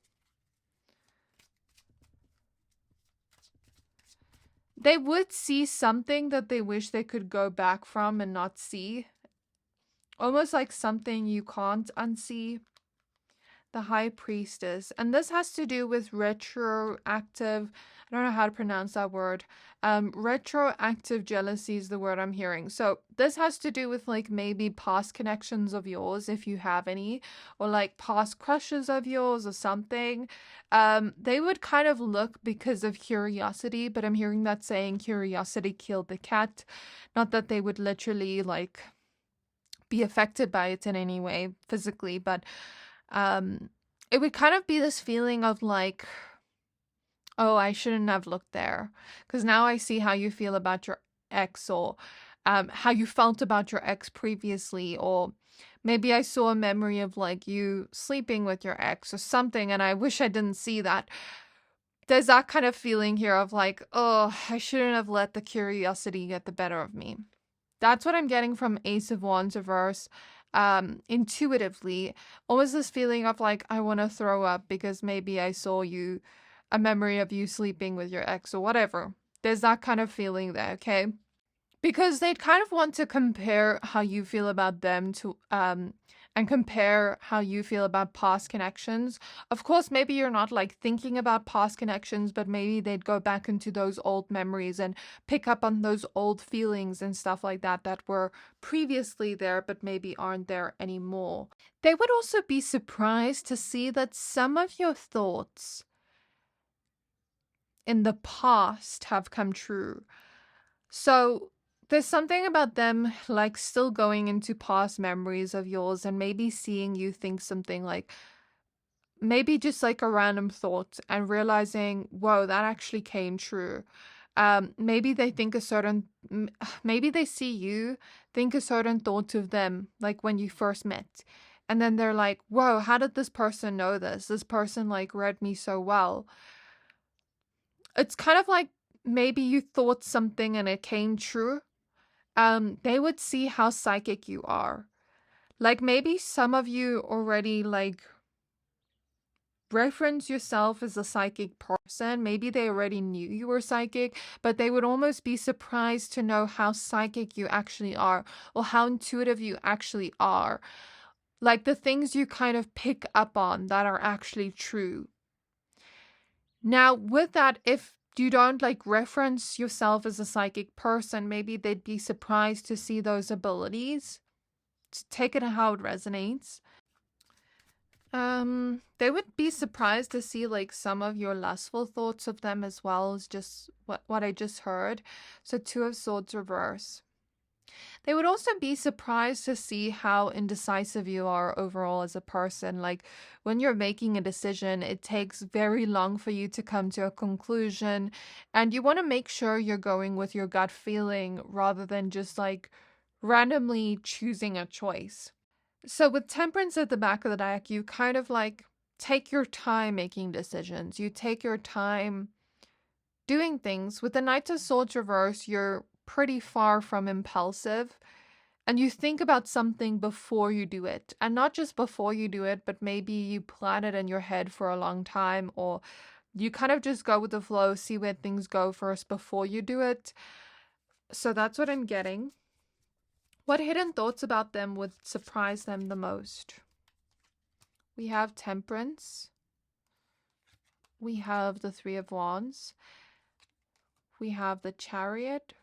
They would see something that they wish they could go back from and not see. Almost like something you can't unsee. The High Priestess. And this has to do with retroactive, I don't know how to pronounce that word. Retroactive jealousy is the word I'm hearing. So this has to do with like maybe past connections of yours, if you have any, or like past crushes of yours or something. They would kind of look because of curiosity, but I'm hearing that saying curiosity killed the cat. Not that they would literally like be affected by it in any way physically, but it would kind of be this feeling of like, oh, I shouldn't have looked there, because now I see how you feel about your ex, or how you felt about your ex previously, or maybe I saw a memory of like you sleeping with your ex or something, and I wish I didn't see that. There's that kind of feeling here of like, oh, I shouldn't have let the curiosity get the better of me. That's what I'm getting from Ace of Wands reverse. Intuitively, almost this feeling of like, I want to throw up because maybe I saw you, a memory of you sleeping with your ex or whatever. There's that kind of feeling there, okay? Because they'd kind of want to compare how you feel about them to and compare how you feel about past connections. Of course, maybe you're not like thinking about past connections, but maybe they'd go back into those old memories and pick up on those old feelings and stuff like that that were previously there but maybe aren't there anymore. They would also be surprised to see that some of your thoughts in the past have come true. So there's something about them like still going into past memories of yours and maybe seeing you think something like, maybe just like a random thought and realizing, whoa, that actually came true. Maybe they think a certain, maybe they see you think a certain thought of them, like when you first met. And then they're like, whoa, how did this person know this? This person like read me so well. It's kind of like maybe you thought something and it came true. They would see how psychic you are. Like maybe some of you already like reference yourself as a psychic person. Maybe they already knew you were psychic, but they would almost be surprised to know how psychic you actually are, or how intuitive you actually are. Like the things you kind of pick up on that are actually true. Now, with that, if you don't like reference yourself as a psychic person, maybe they'd be surprised to see those abilities. To take it how it resonates. They would be surprised to see like some of your lustful thoughts of them as well as just what I just heard. So 2 of Swords reverse. They would also be surprised to see how indecisive you are overall as a person. Like when you're making a decision, it takes very long for you to come to a conclusion, and you want to make sure you're going with your gut feeling rather than just like randomly choosing a choice. So with Temperance at the back of the deck, you kind of like take your time making decisions. You take your time doing things. With the Knight of Swords reverse, you're pretty far from impulsive, and you think about something before you do it. And not just before you do it, but maybe you plan it in your head for a long time, or you kind of just go with the flow, see where things go first before you do it. So that's what I'm getting. What hidden thoughts about them would surprise them the most? We have Temperance. We have the 3 of Wands. We have the Chariot.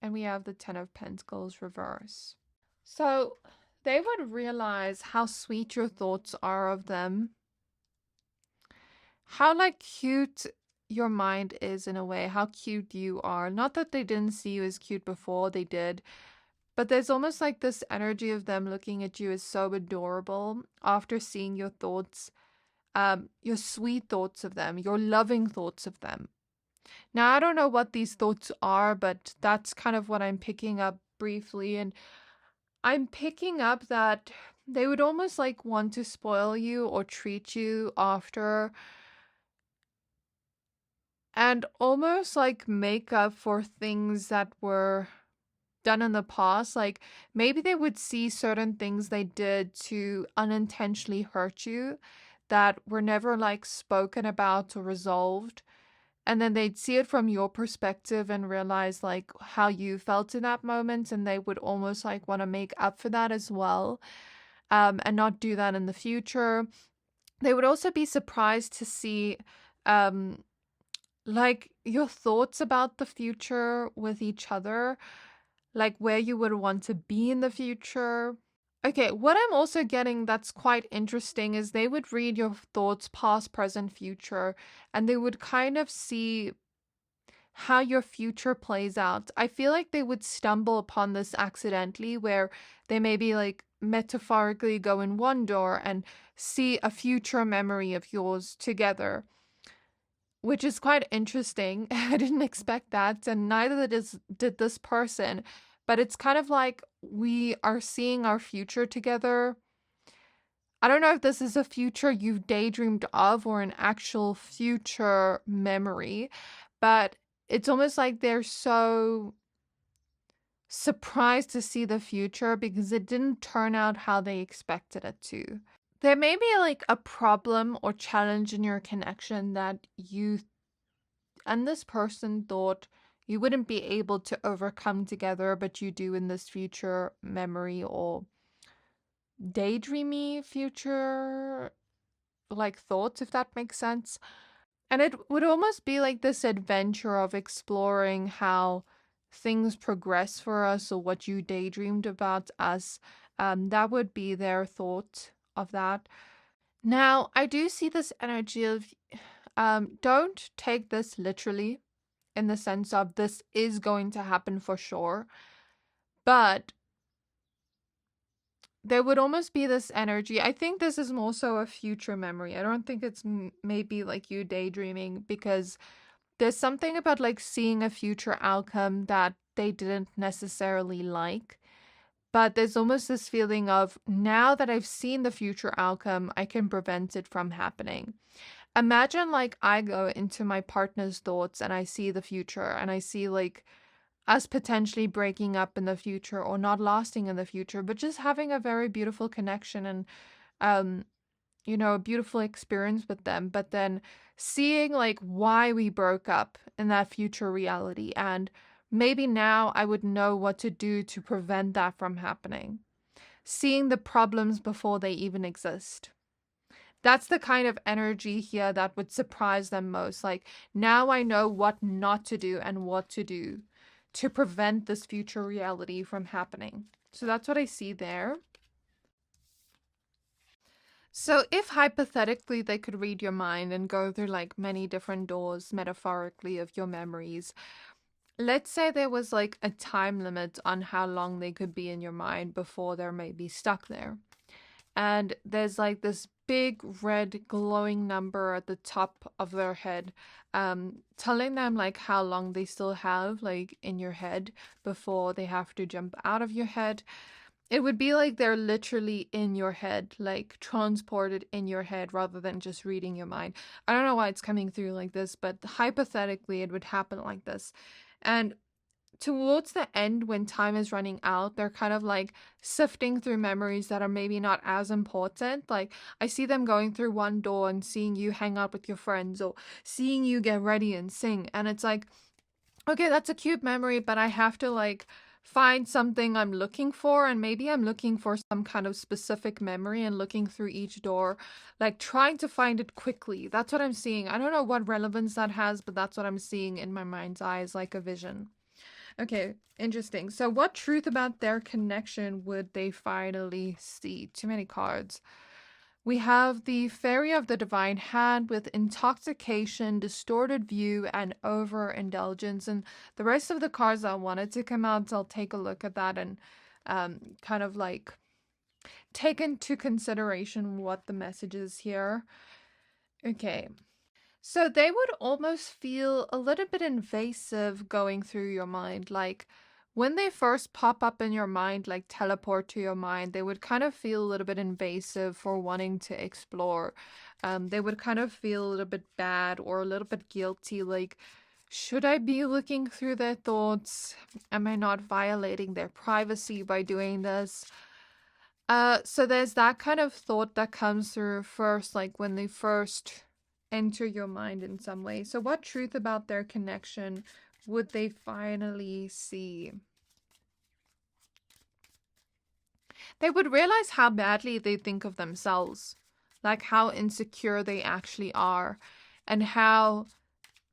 And we have the 10 of Pentacles reverse. So they would realize how sweet your thoughts are of them. How like cute your mind is in a way. How cute you are. Not that they didn't see you as cute before, they did. But there's almost like this energy of them looking at you as so adorable after seeing your thoughts, your sweet thoughts of them, your loving thoughts of them. Now, I don't know what these thoughts are, but that's kind of what I'm picking up briefly. And I'm picking up that they would almost like want to spoil you or treat you after, and almost like make up for things that were done in the past. Like maybe they would see certain things they did to unintentionally hurt you that were never like spoken about or resolved. and then they'd see it from your perspective and realize like how you felt in that moment, and they would almost like want to make up for that as well, and not do that in the future. They would also be surprised to see like your thoughts about the future with each other, like where you would want to be in the future. Okay, what I'm also getting that's quite interesting is they would read your thoughts past, present, future, and they would kind of see how your future plays out. I feel like they would stumble upon this accidentally, where they maybe like metaphorically go in one door and see a future memory of yours together, which is quite interesting. I didn't expect that, and neither did this person. But it's kind of like we are seeing our future together. I don't know if this is a future you've daydreamed of or an actual future memory, but it's almost like they're so surprised to see the future because it didn't turn out how they expected it to. There may be like a problem or challenge in your connection that you and this person thought you wouldn't be able to overcome together, but you do in this future memory or daydreamy future like thoughts, if that makes sense. And it would almost be like this adventure of exploring how things progress for us or what you daydreamed about us. That would be their thought of that. Now, I do see this energy of don't take this literally in the sense of this is going to happen for sure, but there would almost be this energy. I think this is more so a future memory. I don't think it's maybe like you daydreaming, because there's something about like seeing a future outcome that they didn't necessarily like. But there's almost this feeling of, now that I've seen the future outcome, I can prevent it from happening. Imagine like I go into my partner's thoughts and I see the future and I see like us potentially breaking up in the future or not lasting in the future, but just having a very beautiful connection and a beautiful experience with them. But then seeing like why we broke up in that future reality, and maybe now I would know what to do to prevent that from happening. Seeing the problems before they even exist. That's the kind of energy here that would surprise them most. Like, now I know what not to do and what to do to prevent this future reality from happening. So that's what I see there. So if hypothetically they could read your mind and go through like many different doors metaphorically of your memories, let's say there was like a time limit on how long they could be in your mind before they're maybe stuck there. And there's like this big red glowing number at the top of their head, telling them like how long they still have like in your head before they have to jump out of your head. It would be like they're literally in your head, like transported in your head rather than just reading your mind. I don't know why it's coming through like this, but hypothetically it would happen like this. And towards the end, when time is running out, they're kind of like sifting through memories that are maybe not as important. Like, I see them going through one door and seeing you hang out with your friends or seeing you get ready and sing. And it's like, okay, that's a cute memory, but I have to like find something I'm looking for, and maybe I'm looking for some kind of specific memory and looking through each door, like trying to find it quickly. That's what I'm seeing. I don't know what relevance that has, but that's what I'm seeing in my mind's eye, is like a vision. Okay, interesting. So what truth about their connection would they finally see? Too many cards. We have the Fairy of the Divine Hand with intoxication, distorted view, and overindulgence. And the rest of the cards I wanted to come out, I'll take a look at that and kind of like take into consideration what the message is here. Okay. So they would almost feel a little bit invasive going through your mind. Like when they first pop up in your mind, like teleport to your mind, they would kind of feel a little bit invasive for wanting to explore. They would kind of feel a little bit bad or a little bit guilty. Like, should I be looking through their thoughts? Am I not violating their privacy by doing this? So there's that kind of thought that comes through first, like when they first enter your mind in some way. So what truth about their connection would they finally see? They would realize how badly they think of themselves, like how insecure they actually are, and how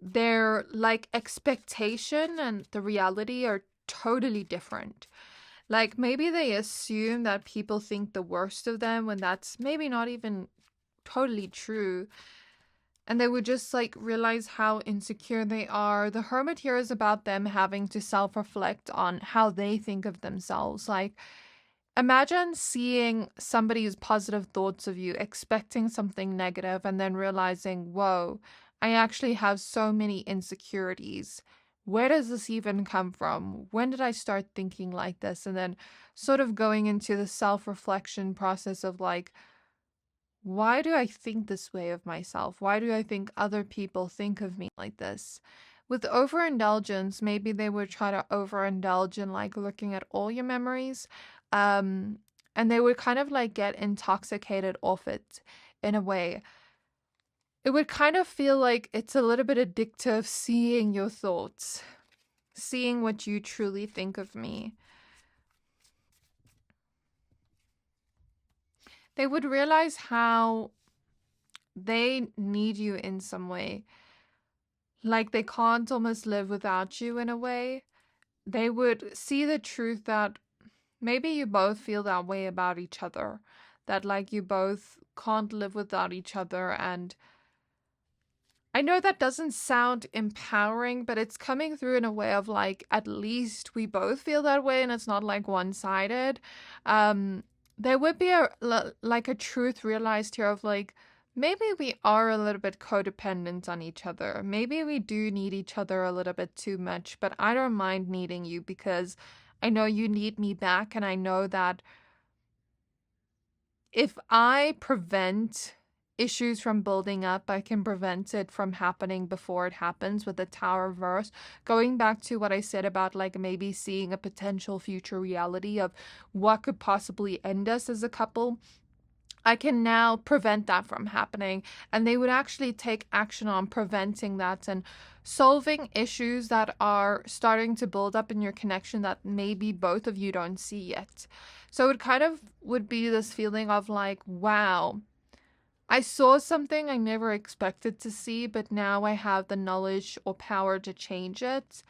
their like expectation and the reality are totally different. Like maybe they assume that people think the worst of them when that's maybe not even totally true. And they would just like realize how insecure they are. The Hermit here is about them having to self-reflect on how they think of themselves. Like imagine seeing somebody's positive thoughts of you, expecting something negative, and then realizing, whoa, I actually have so many insecurities. Where does this even come from? When did I start thinking like this? And then sort of going into the self-reflection process of like, why do I think this way of myself? Why do I think other people think of me like this? With overindulgence, maybe they would try to overindulge in like looking at all your memories. And they would kind of like get intoxicated off it in a way. It would kind of feel like it's a little bit addictive seeing your thoughts, seeing what you truly think of me. They would realize how they need you in some way. Like they can't almost live without you in a way. They would see the truth that maybe you both feel that way about each other. That like you both can't live without each other. And I know that doesn't sound empowering, but it's coming through in a way of like, at least we both feel that way and it's not like one-sided. There would be like a truth realized here of like, maybe we are a little bit codependent on each other. Maybe we do need each other a little bit too much, but I don't mind needing you because I know you need me back. And I know that if I prevent issues from building up, I can prevent it from happening before it happens with the Tower reverse. Going back to what I said about like maybe seeing a potential future reality of what could possibly end us as a couple, I can now prevent that from happening. And they would actually take action on preventing that and solving issues that are starting to build up in your connection that maybe both of you don't see yet. So it kind of would be this feeling of like, wow, I saw something I never expected to see, but now I have the knowledge or power to change it,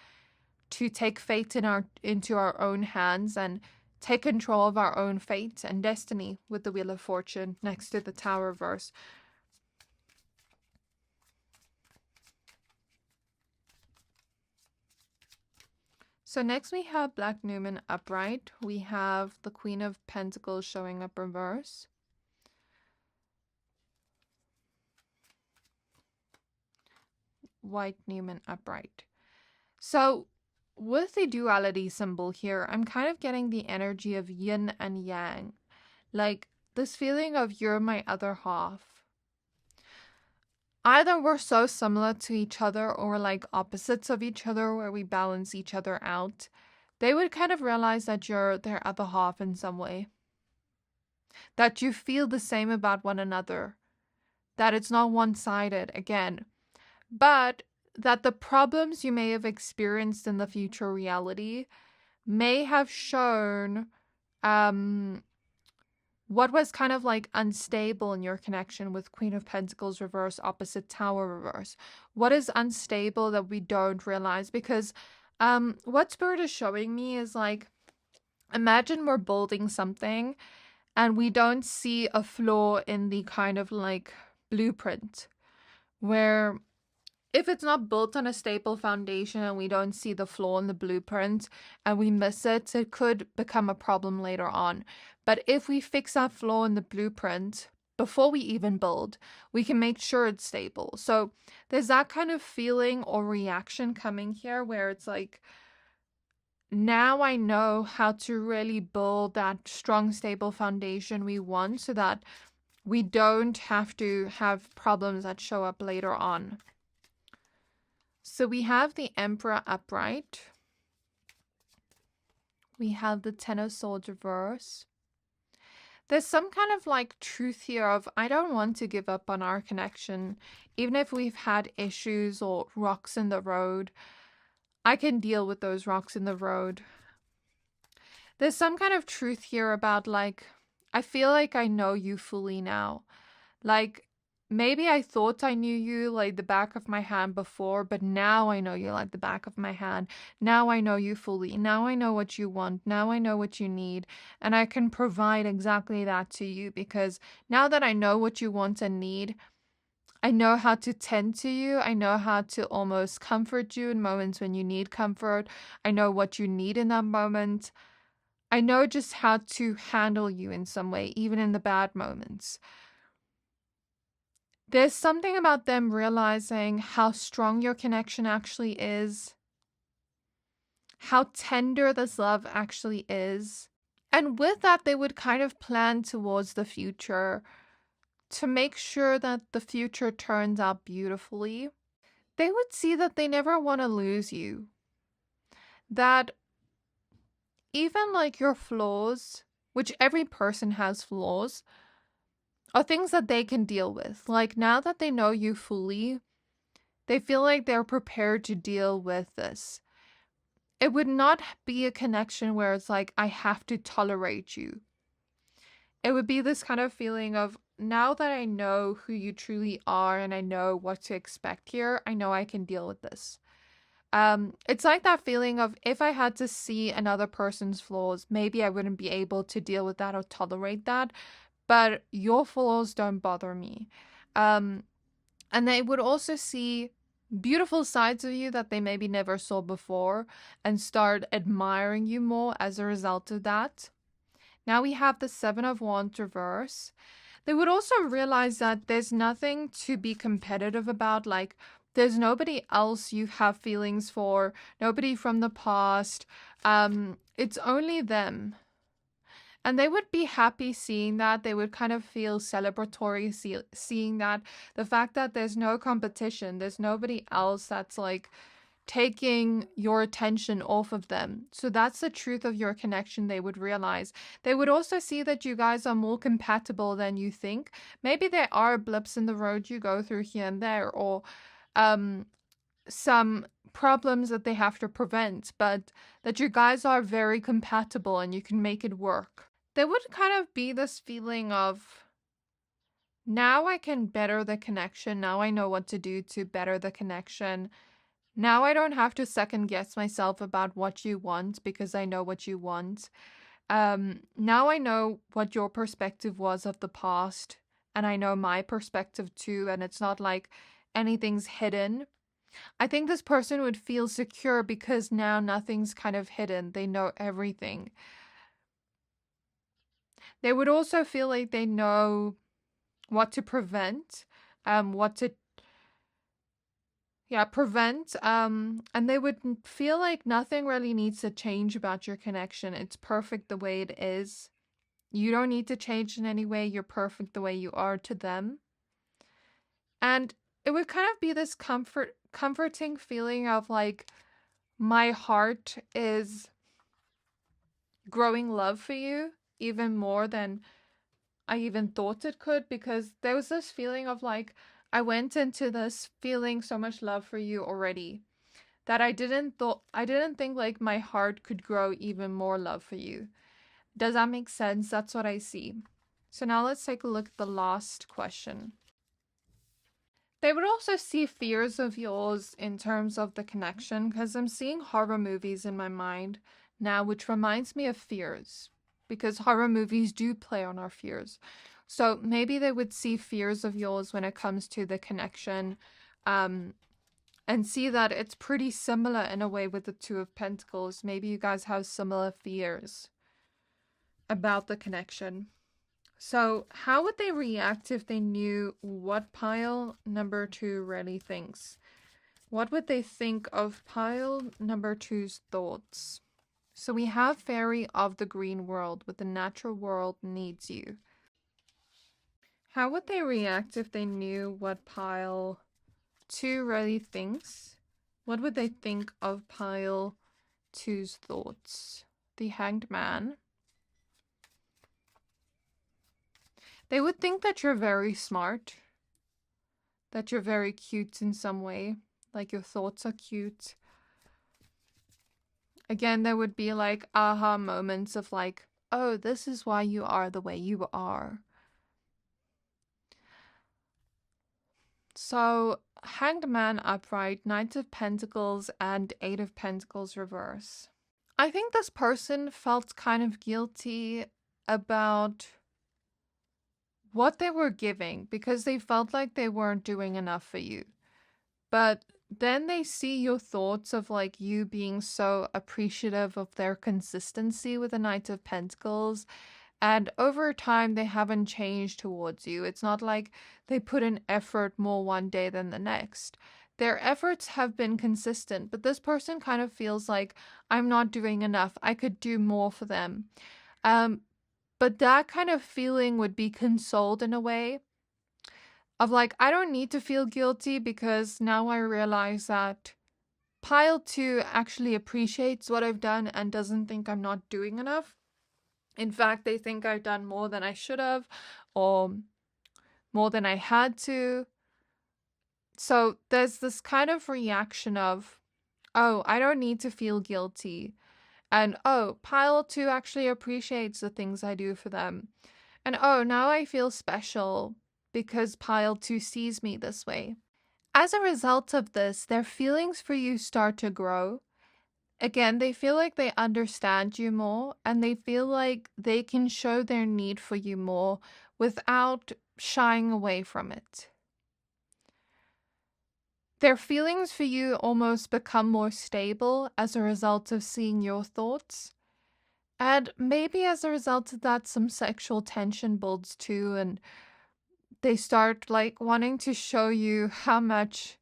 to take fate into our own hands and take control of our own fate and destiny with the Wheel of Fortune next to the Tower reverse. So next we have Black Newman upright. We have the Queen of Pentacles showing up reverse. White Newman upright. So with the duality symbol here, I'm kind of getting the energy of yin and yang. Like this feeling of you're my other half. Either we're so similar to each other or like opposites of each other where we balance each other out. They would kind of realize that you're their other half in some way. That you feel the same about one another. That it's not one-sided again. But that the problems you may have experienced in the future reality may have shown what was kind of like unstable in your connection with Queen of Pentacles reverse opposite Tower reverse. What is unstable that we don't realize? Because what Spirit is showing me is like, imagine we're building something and we don't see a flaw in the kind of like blueprint, where if it's not built on a stable foundation and we don't see the flaw in the blueprint and we miss it, it could become a problem later on. But if we fix that flaw in the blueprint before we even build, we can make sure it's stable. So there's that kind of feeling or reaction coming here where it's like, now I know how to really build that strong, stable foundation we want so that we don't have to have problems that show up later on. So we have the Emperor upright. We have the Ten of Swords reverse. There's some kind of like truth here of I don't want to give up on our connection. Even if we've had issues or rocks in the road, I can deal with those rocks in the road. There's some kind of truth here about like, I feel like I know you fully now. Like, maybe I thought I knew you like the back of my hand before, but now I know you like the back of my hand. Now I know you fully. Now I know what you want. Now I know what you need. And I can provide exactly that to you because now that I know what you want and need, I know how to tend to you. I know how to almost comfort you in moments when you need comfort. I know what you need in that moment. I know just how to handle you in some way, even in the bad moments. There's something about them realizing how strong your connection actually is, how tender this love actually is. And with that, they would kind of plan towards the future to make sure that the future turns out beautifully. They would see that they never want to lose you. That even like your flaws, which every person has flaws, are things that they can deal with. Like now that they know you fully, they feel like they're prepared to deal with this. It would not be a connection where it's like, I have to tolerate you. It would be this kind of feeling of, now that I know who you truly are and I know what to expect here, I know I can deal with this. It's like that feeling of if I had to see another person's flaws, maybe I wouldn't be able to deal with that or tolerate that. But your flaws don't bother me. And they would also see beautiful sides of you that they maybe never saw before and start admiring you more as a result of that. Now we have the Seven of Wands reverse. They would also realize that there's nothing to be competitive about. Like, there's nobody else you have feelings for, nobody from the past. It's only them. And they would be happy seeing that. They would kind of feel celebratory seeing that. The fact that there's no competition, there's nobody else that's like taking your attention off of them. So that's the truth of your connection, they would realize. They would also see that you guys are more compatible than you think. Maybe there are blips in the road you go through here and there, or some problems that they have to prevent, but that you guys are very compatible and you can make it work. There would kind of be this feeling of, now I can better the connection. Now I know what to do to better the connection. Now I don't have to second guess myself about what you want because I know what you want. Now I know what your perspective was of the past and I know my perspective too, and it's not like anything's hidden. I think this person would feel secure because now nothing's kind of hidden. They know everything. They would also feel like they know what to prevent, what to prevent, and they would feel like nothing really needs to change about your connection. It's perfect the way it is. You don't need to change in any way. You're perfect the way you are to them. And it would kind of be this comforting feeling of like, my heart is growing love for you even more than I even thought it could, because there was this feeling of like, I went into this feeling so much love for you already that I didn't think like my heart could grow even more love for you. Does that make sense? That's what I see. So now let's take a look at the last question. They would also see fears of yours in terms of the connection, because I'm seeing horror movies in my mind now, which reminds me of fears, because horror movies do play on our fears. So maybe they would see fears of yours when it comes to the connection, and see that it's pretty similar in a way with the Two of Pentacles. Maybe you guys have similar fears about the connection. So how would they react if they knew what pile number 2 really thinks? What would they think of pile number 2's thoughts? So we have Fairy of the Green World with the natural world needs you. How would they react if they knew what pile 2 really thinks? What would they think of pile 2's thoughts? The Hanged Man. They would think that you're very smart, that you're very cute in some way, like your thoughts are cute. Again, there would be like aha moments of like, oh, this is why you are the way you are. So, Hanged Man upright, Knight of Pentacles, and Eight of Pentacles reverse. I think this person felt kind of guilty about what they were giving because they felt like they weren't doing enough for you. But then they see your thoughts of like you being so appreciative of their consistency with the Knight of Pentacles. And over time, they haven't changed towards you. It's not like they put in effort more one day than the next. Their efforts have been consistent, but this person kind of feels like I'm not doing enough. I could do more for them. But that kind of feeling would be consoled in a way of like, I don't need to feel guilty because now I realize that pile 2 actually appreciates what I've done and doesn't think I'm not doing enough. In fact, they think I've done more than I should have or more than I had to. So there's this kind of reaction of, oh, I don't need to feel guilty. And oh, pile 2 actually appreciates the things I do for them. And oh, now I feel special because pile 2 sees me this way. As a result of this, their feelings for you start to grow. Again, they feel like they understand you more and they feel like they can show their need for you more without shying away from it. Their feelings for you almost become more stable as a result of seeing your thoughts. And maybe as a result of that, some sexual tension builds too, and they start like wanting to show you how much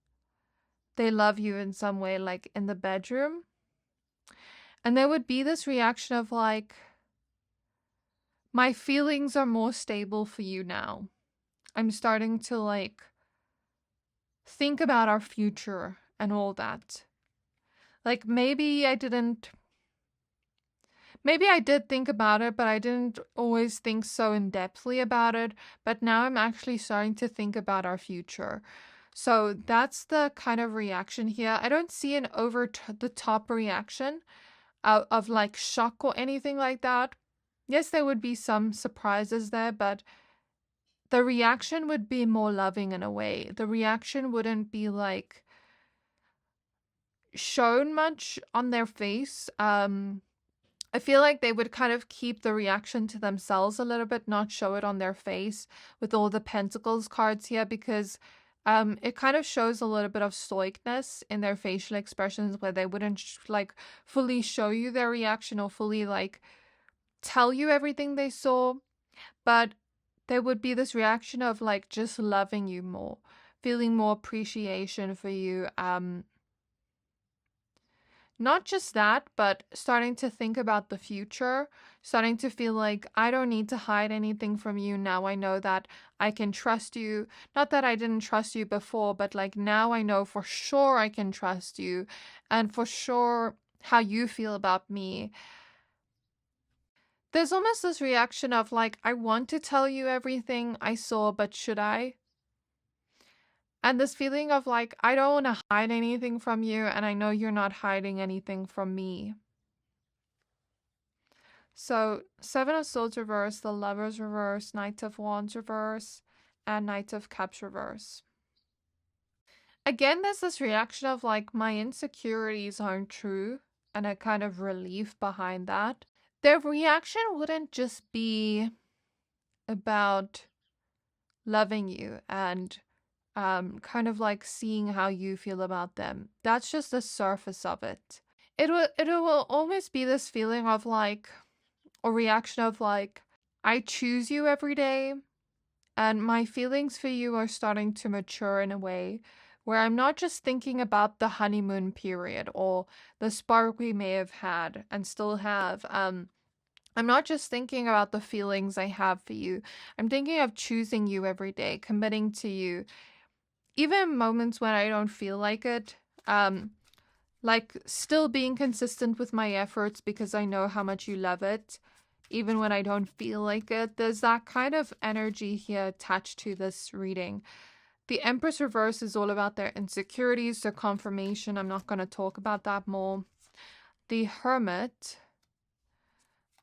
they love you in some way, like in the bedroom. And there would be this reaction of like, my feelings are more stable for you now. I'm starting to like think about our future and all that. Like maybe I did think about it, but I didn't always think so in-depthly about it. But now I'm actually starting to think about our future. So that's the kind of reaction here. I don't see an over-the-top reaction of like shock or anything like that. Yes, there would be some surprises there, but the reaction would be more loving in a way. The reaction wouldn't be like shown much on their face. I feel like they would kind of keep the reaction to themselves a little bit, not show it on their face with all the Pentacles cards here, because it kind of shows a little bit of stoicness in their facial expressions where they wouldn't like fully show you their reaction or fully like tell you everything they saw, but there would be this reaction of like just loving you more, feeling more appreciation for you. Not just that, but starting to think about the future, starting to feel like I don't need to hide anything from you. Now I know that I can trust you. Not that I didn't trust you before, but like now I know for sure I can trust you and for sure how you feel about me. There's almost this reaction of like, I want to tell you everything I saw, but should I? And this feeling of like, I don't want to hide anything from you, and I know you're not hiding anything from me. So, Seven of Swords reverse, the Lovers reverse, Knight of Wands reverse, and Knight of Cups reverse. Again, there's this reaction of like, my insecurities aren't true, and a kind of relief behind that. Their reaction wouldn't just be about loving you and kind of like seeing how you feel about them. That's just the surface of it. It will almost be this feeling of like, or reaction of like, I choose you every day, and my feelings for you are starting to mature in a way where I'm not just thinking about the honeymoon period or the spark we may have had and still have. I'm not just thinking about the feelings I have for you. I'm thinking of choosing you every day, committing to you, even moments when I don't feel like it. Like still being consistent with my efforts because I know how much you love it. even when I don't feel like it. There's that kind of energy here attached to this reading. The Empress reverse is all about their insecurities, their confirmation. I'm not going to talk about that more. The Hermit,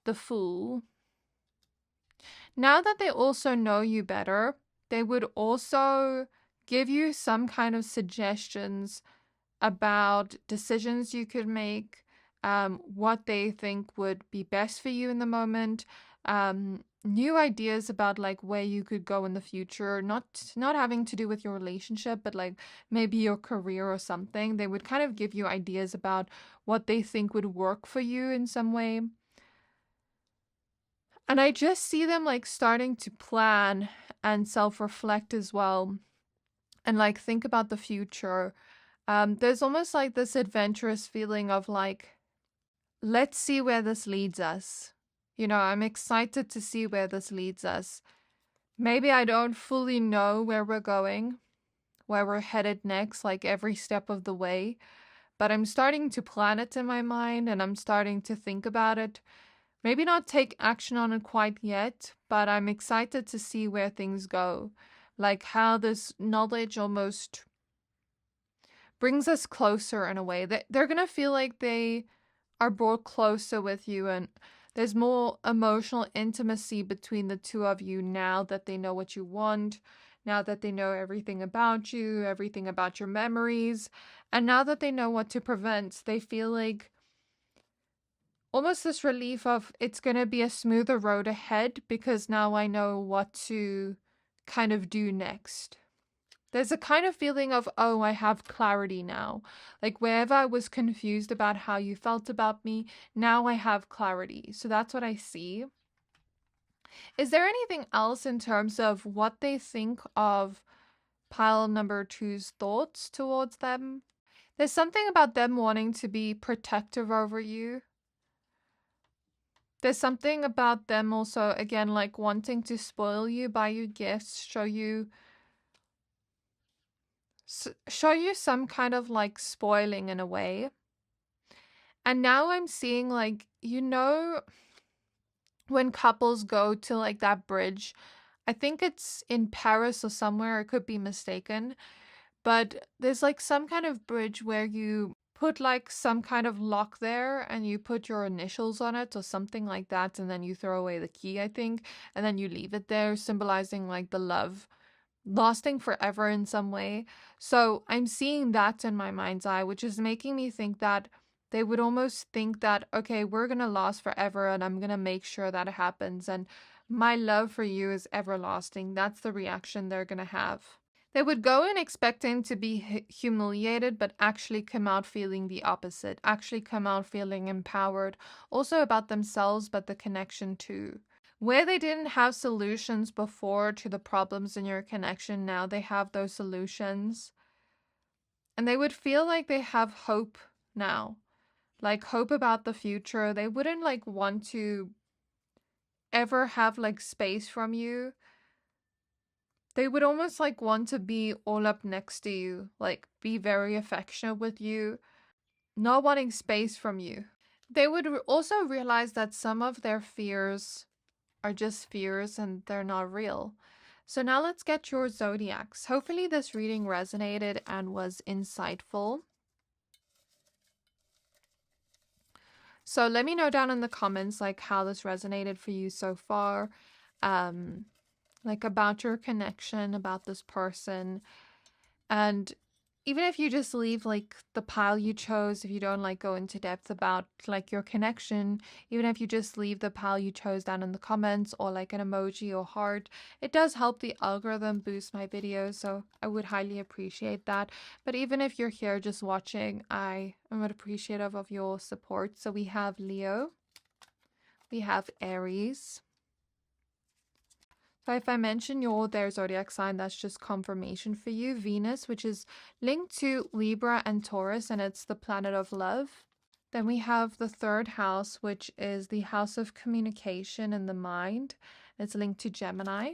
the Fool. Now that they also know you better, they would also give you some kind of suggestions about decisions you could make, what they think would be best for you in the moment, new ideas about like where you could go in the future, not having to do with your relationship, but like maybe your career or something. They would kind of give you ideas about what they think would work for you in some way. And I just see them like starting to plan and self-reflect as well, and like think about the future. There's almost like this adventurous feeling of like, let's see where this leads us. You know, I'm excited to see where this leads us. Maybe I don't fully know where we're going, where we're headed next, like every step of the way, but I'm starting to plan it in my mind and I'm starting to think about it. Maybe not take action on it quite yet, but I'm excited to see where things go. Like how this knowledge almost brings us closer in a way. They're going to feel like they are brought closer with you, and there's more emotional intimacy between the two of you now that they know what you want, now that they know everything about you, everything about your memories, and now that they know what to prevent. They feel like almost this relief of it's going to be a smoother road ahead because now I know what to kind of do next. There's a kind of feeling of, oh, I have clarity now. Like wherever I was confused about how you felt about me, now I have clarity. So that's what I see. Is there anything else in terms of what they think of pile number two's thoughts towards them? There's something about them wanting to be protective over you. There's something about them also, again, like wanting to spoil you, buy you gifts, show you some kind of like spoiling in a way. And now I'm seeing like, you know, when couples go to like that bridge, I think it's in Paris or somewhere, I could be mistaken, but there's like some kind of bridge where you put like some kind of lock there and you put your initials on it or something like that, and then you throw away the key, I think, and then you leave it there, symbolizing like the love lasting forever in some way. So I'm seeing that in my mind's eye, which is making me think that they would almost think that, okay, we're going to last forever and I'm going to make sure that it happens. And my love for you is everlasting. That's the reaction they're going to have. They would go in expecting to be humiliated, but actually come out feeling the opposite, actually come out feeling empowered, also about themselves, but the connection too. Where they didn't have solutions before to the problems in your connection, now they have those solutions. And they would feel like they have hope now. Like hope about the future. They wouldn't like want to ever have like space from you. They would almost like want to be all up next to you, like be very affectionate with you, not wanting space from you. They would also realize that some of their fears are just fears and they're not real. So now let's get your zodiacs. Hopefully this reading resonated and was insightful. So let me know down in the comments like how this resonated for you so far. Like about your connection, about this person. And even if you just leave like the pile you chose, if you don't like go into depth about like your connection, even if you just leave the pile you chose down in the comments or like an emoji or heart, it does help the algorithm boost my videos, so I would highly appreciate that. But even if you're here just watching, I am appreciative of your support. So we have Leo, we have Aries. So if I mention their zodiac sign, that's just confirmation for you. Venus, which is linked to Libra and Taurus, and it's the planet of love. Then we have the third house, which is the house of communication and the mind. It's linked to Gemini.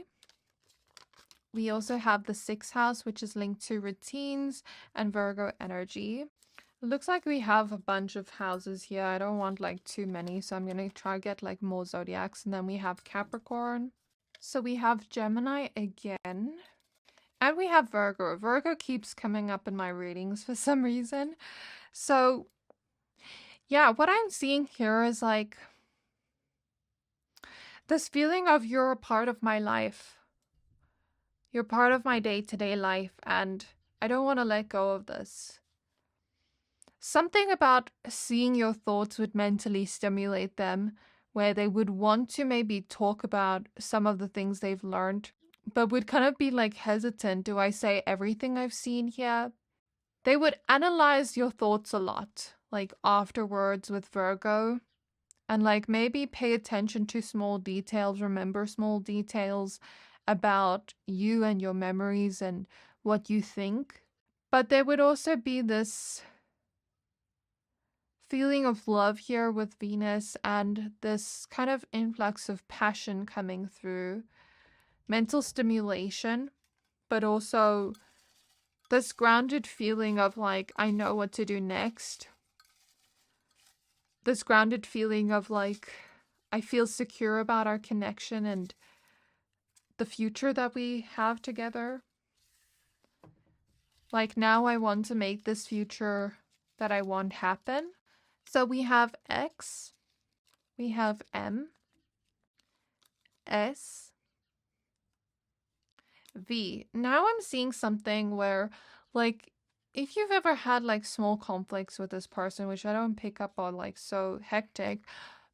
We also have the sixth house, which is linked to routines and Virgo energy. It looks like we have a bunch of houses here. I don't want like too many, so I'm gonna try to get like more zodiacs. And then we have Capricorn. So we have Gemini again. And we have Virgo. Virgo keeps coming up in my readings for some reason. So yeah, what I'm seeing here is like this feeling of you're a part of my life. You're part of my day-to-day life, and I don't want to let go of this. Something about seeing your thoughts would mentally stimulate them, where they would want to maybe talk about some of the things they've learned, but would kind of be like hesitant. Do I say everything I've seen here? They would analyze your thoughts a lot, like afterwards with Virgo, and like maybe pay attention to small details, remember small details about you and your memories and what you think. But there would also be this feeling of love here with Venus and this kind of influx of passion coming through, mental stimulation, but also this grounded feeling of like, I know what to do next. This grounded feeling of like, I feel secure about our connection and the future that we have together. Like now I want to make this future that I want happen. So we have X, we have M, S, V. Now I'm seeing something where, like, if you've ever had like small conflicts with this person, which I don't pick up on like so hectic,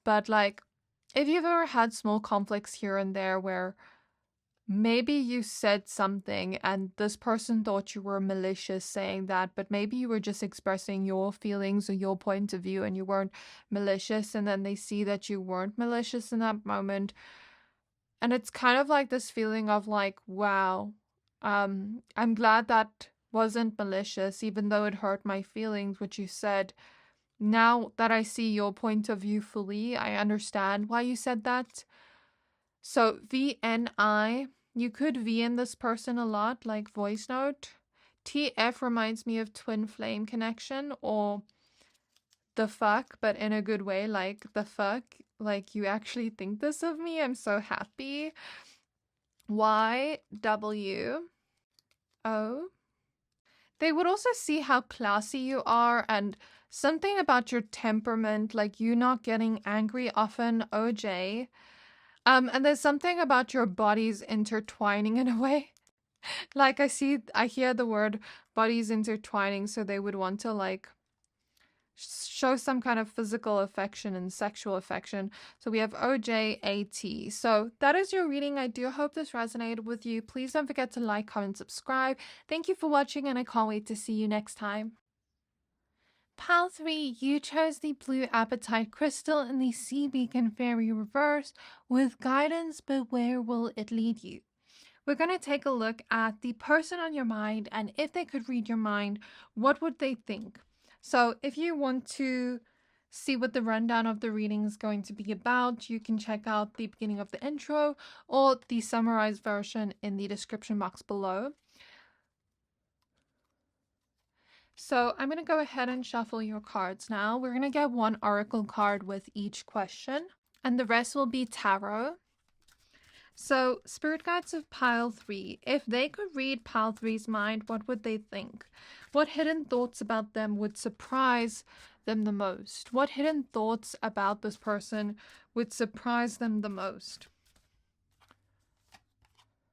but like if you've ever had small conflicts here and there where maybe you said something and this person thought you were malicious saying that, but maybe you were just expressing your feelings or your point of view and you weren't malicious, and then they see that you weren't malicious in that moment. And it's kind of like this feeling of like, wow, I'm glad that wasn't malicious, even though it hurt my feelings, which you said. Now that I see your point of view fully, I understand why you said that. So VNI, you could V in this person a lot, like voice note. TF reminds me of twin flame connection, or the fuck, but in a good way, like the fuck, like you actually think this of me, I'm so happy. YWO. They would also see how classy you are and something about your temperament, like you not getting angry often, OJ. And there's something about your bodies intertwining in a way. Like I hear the word bodies intertwining, so they would want to like show some kind of physical affection and sexual affection. So we have OJAT. So that is your reading. I do hope this resonated with you. Please don't forget to like, comment, subscribe. Thank you for watching, and I can't wait to see you next time. Pile 3, you chose the Blue Apatite crystal in the Sea Beacon Fairy reverse with guidance, but where will it lead you? We're going to take a look at the person on your mind, and if they could read your mind, what would they think? So if you want to see what the rundown of the reading is going to be about, you can check out the beginning of the intro or the summarized version in the description box below. So I'm going to go ahead and shuffle your cards now. We're going to get one oracle card with each question, and the rest will be tarot. So, spirit guides of pile 3, if they could read pile 3's mind, what would they think? What hidden thoughts about them would surprise them the most? What hidden thoughts about this person would surprise them the most?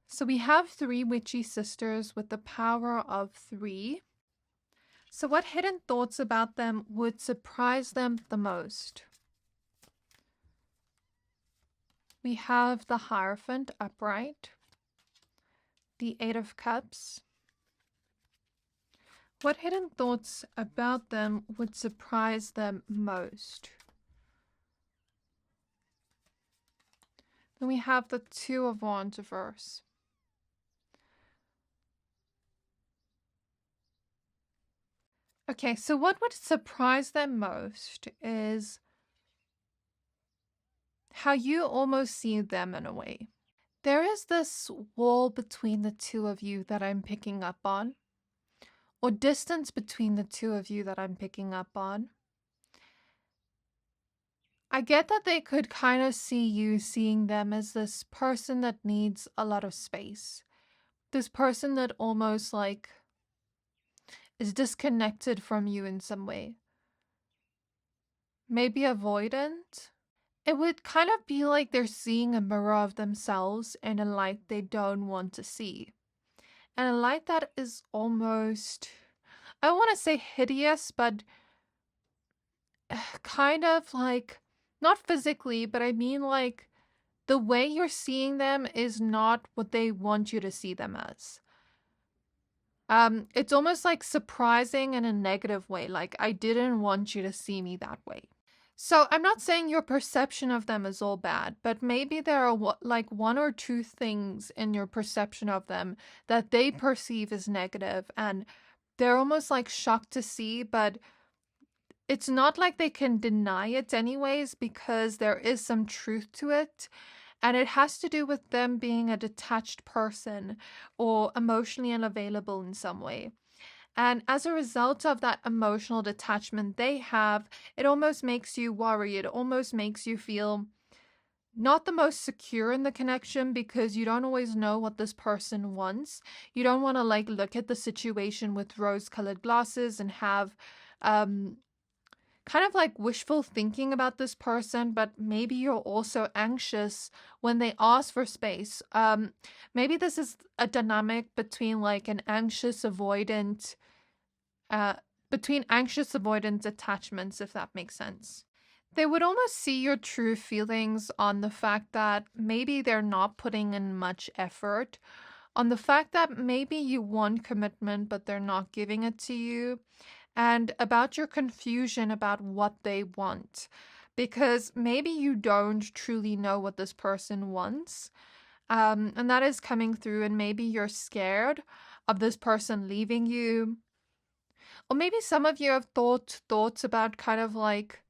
So we have 3 witchy sisters with the power of 3. So what hidden thoughts about them would surprise them the most? We have the Hierophant upright, the 8 of Cups. What hidden thoughts about them would surprise them most? Then we have the 2 of Wands reverse. Okay, so what would surprise them most is how you almost see them in a way. There is this wall between the 2 of you that I'm picking up on. or distance between the two of you that I'm picking up on. I get that they could kind of see you seeing them as this person that needs a lot of space. This person that almost like is disconnected from you in some way. Maybe avoidant. It would kind of be like they're seeing a mirror of themselves in a light they don't want to see. And a light that is almost, I don't want to say hideous, but kind of like, not physically, but I mean like the way you're seeing them is not what they want you to see them as. It's almost like surprising in a negative way. Like, I didn't want you to see me that way. So I'm not saying your perception of them is all bad, but maybe there are like one or two things in your perception of them that they perceive as negative, and they're almost like shocked to see, but it's not like they can deny it anyways, because there is some truth to it. And it has to do with them being a detached person or emotionally unavailable in some way. And as a result of that emotional detachment they have, it almost makes you worry. It almost makes you feel not the most secure in the connection, because you don't always know what this person wants. You don't want to like look at the situation with rose-colored glasses and have kind of like wishful thinking about this person, but maybe you're also anxious when they ask for space. Maybe this is a dynamic between like an anxious avoidant, between anxious avoidant attachments, if that makes sense. They would almost see your true feelings on the fact that maybe they're not putting in much effort, on the fact that maybe you want commitment, but they're not giving it to you, and about your confusion about what they want, because maybe you don't truly know what this person wants, and that is coming through, and maybe you're scared of this person leaving you, or maybe some of you have thoughts about kind of like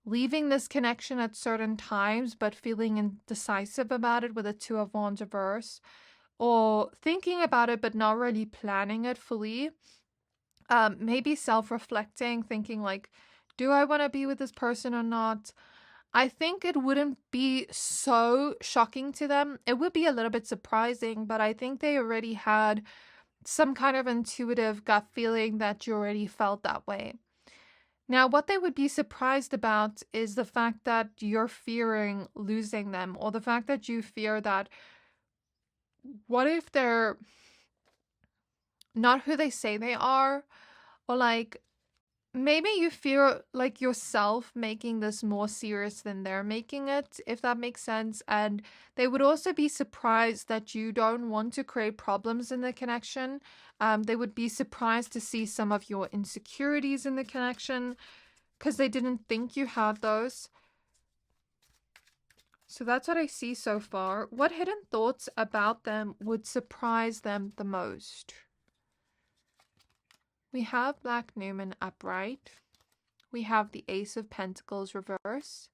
leaving this connection at certain times but feeling indecisive about it with a Two of Wands reverse, or thinking about it but not really planning it fully. Maybe self-reflecting, thinking like, do I want to be with this person or not? I think it wouldn't be so shocking to them. It would be a little bit surprising, but I think they already had some kind of intuitive gut feeling that you already felt that way. Now, what they would be surprised about is the fact that you're fearing losing them, or the fact that you fear that what if they're not who they say they are, or like maybe you feel like yourself making this more serious than they're making it, if that makes sense. And they would also be surprised that you don't want to create problems in the connection. They would be surprised to see some of your insecurities in the connection, because they didn't think you had those. So that's what I see so far. What hidden thoughts about them would surprise them the most? We have Black Newman upright. We have the Ace of Pentacles reverse.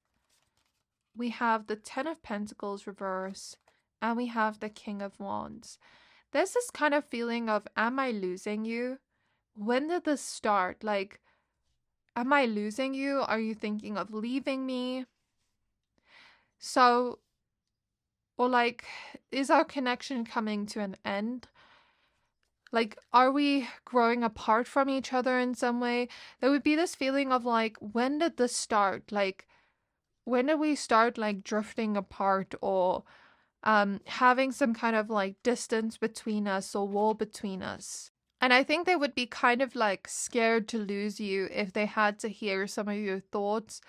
We have the Ten of Pentacles reverse. And we have the King of Wands. There's this kind of feeling of, am I losing you? When did this start? Like, am I losing you? Are you thinking of leaving me? So, or like, is our connection coming to an end? Like, are we growing apart from each other in some way? There would be this feeling of like, when did this start? Like, when did we start like drifting apart, or having some kind of like distance between us or wall between us? And I think they would be kind of like scared to lose you if they had to hear some of your thoughts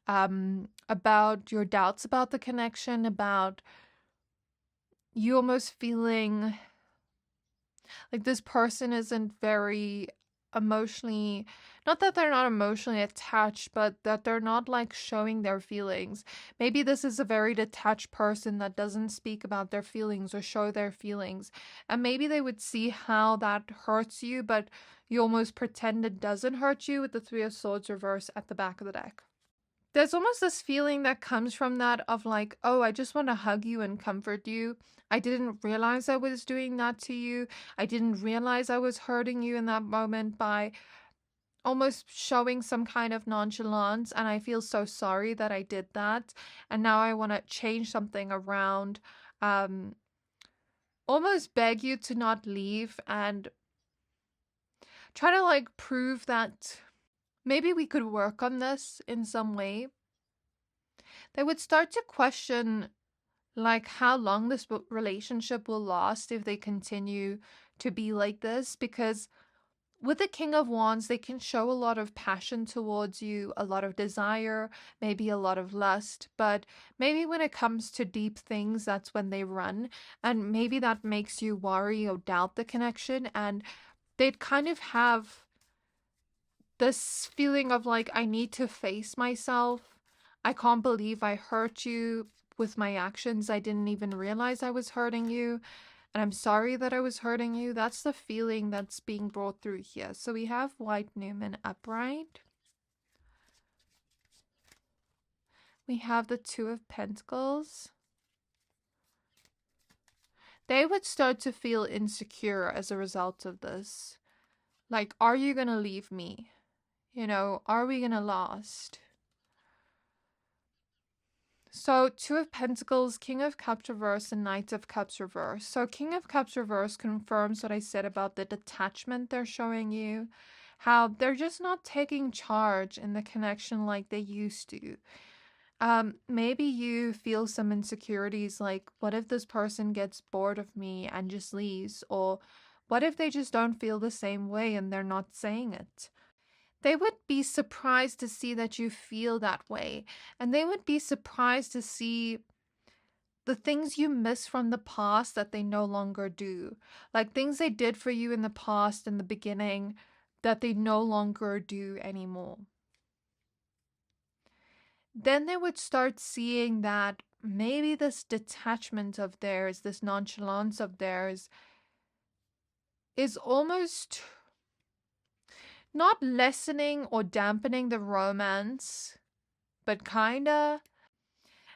about your doubts about the connection, about you almost feeling like this person isn't very emotionally, not that they're not emotionally attached, but that they're not like showing their feelings. Maybe this is a very detached person that doesn't speak about their feelings or show their feelings. And maybe they would see how that hurts you, but you almost pretend it doesn't hurt you with the Three of Swords reverse at the back of the deck. There's almost this feeling that comes from that of like, oh, I just want to hug you and comfort you. I didn't realize I was doing that to you. I didn't realize I was hurting you in that moment by almost showing some kind of nonchalance. And I feel so sorry that I did that. And now I want to change something around, um, almost beg you to not leave and try to like prove that maybe we could work on this in some way. They would start to question like how long this relationship will last if they continue to be like this, because with the King of Wands, they can show a lot of passion towards you, a lot of desire, maybe a lot of lust, but maybe when it comes to deep things, that's when they run, and maybe that makes you worry or doubt the connection, and they'd kind of have this feeling of like, I need to face myself. I can't believe I hurt you with my actions. I didn't even realize I was hurting you. And I'm sorry that I was hurting you. That's the feeling that's being brought through here. So we have White Newman upright. We have the Two of Pentacles. They would start to feel insecure as a result of this. Like, are you going to leave me? You know, are we going to last? So, Two of Pentacles, King of Cups reverse, and Knight of Cups reverse. So, King of Cups reverse confirms what I said about the detachment they're showing you. How they're just not taking charge in the connection like they used to. Maybe you feel some insecurities like, what if this person gets bored of me and just leaves? Or what if they just don't feel the same way and they're not saying it? They would be surprised to see that you feel that way. And they would be surprised to see the things you miss from the past that they no longer do. Like things they did for you in the past, in the beginning, that they no longer do anymore. Then they would start seeing that maybe this detachment of theirs, this nonchalance of theirs, is almost not lessening or dampening the romance, but kinda.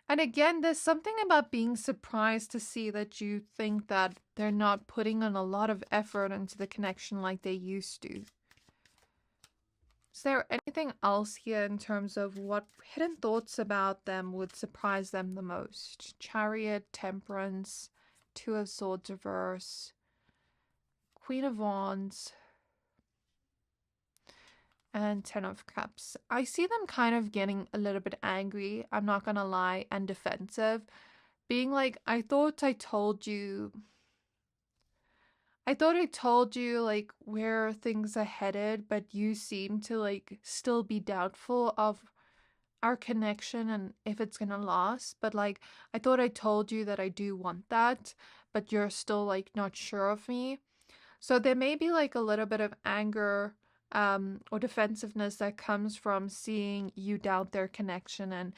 And again, there's something about being surprised to see that you think that they're not putting in a lot of effort into the connection like they used to. Is there anything else here in terms of what hidden thoughts about them would surprise them the most? Chariot, Temperance, Two of Swords reverse, Queen of Wands, and Ten of Cups. I see them kind of getting a little bit angry, I'm not gonna lie, and defensive. Being like, I thought I told you like where things are headed, but you seem to like still be doubtful of our connection and if it's gonna last. But like, I thought I told you that I do want that, but you're still like not sure of me. So there may be like a little bit of anger or defensiveness that comes from seeing you doubt their connection and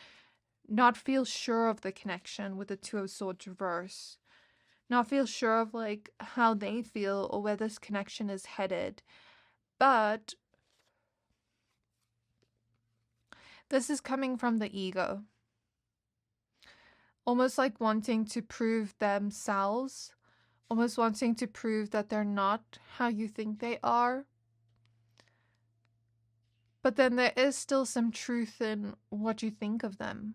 not feel sure of the connection with the Two of Swords reverse. Not feel sure of like how they feel or where this connection is headed. But this is coming from the ego. Almost like wanting to prove themselves. Almost wanting to prove that they're not how you think they are. But then there is still some truth in what you think of them.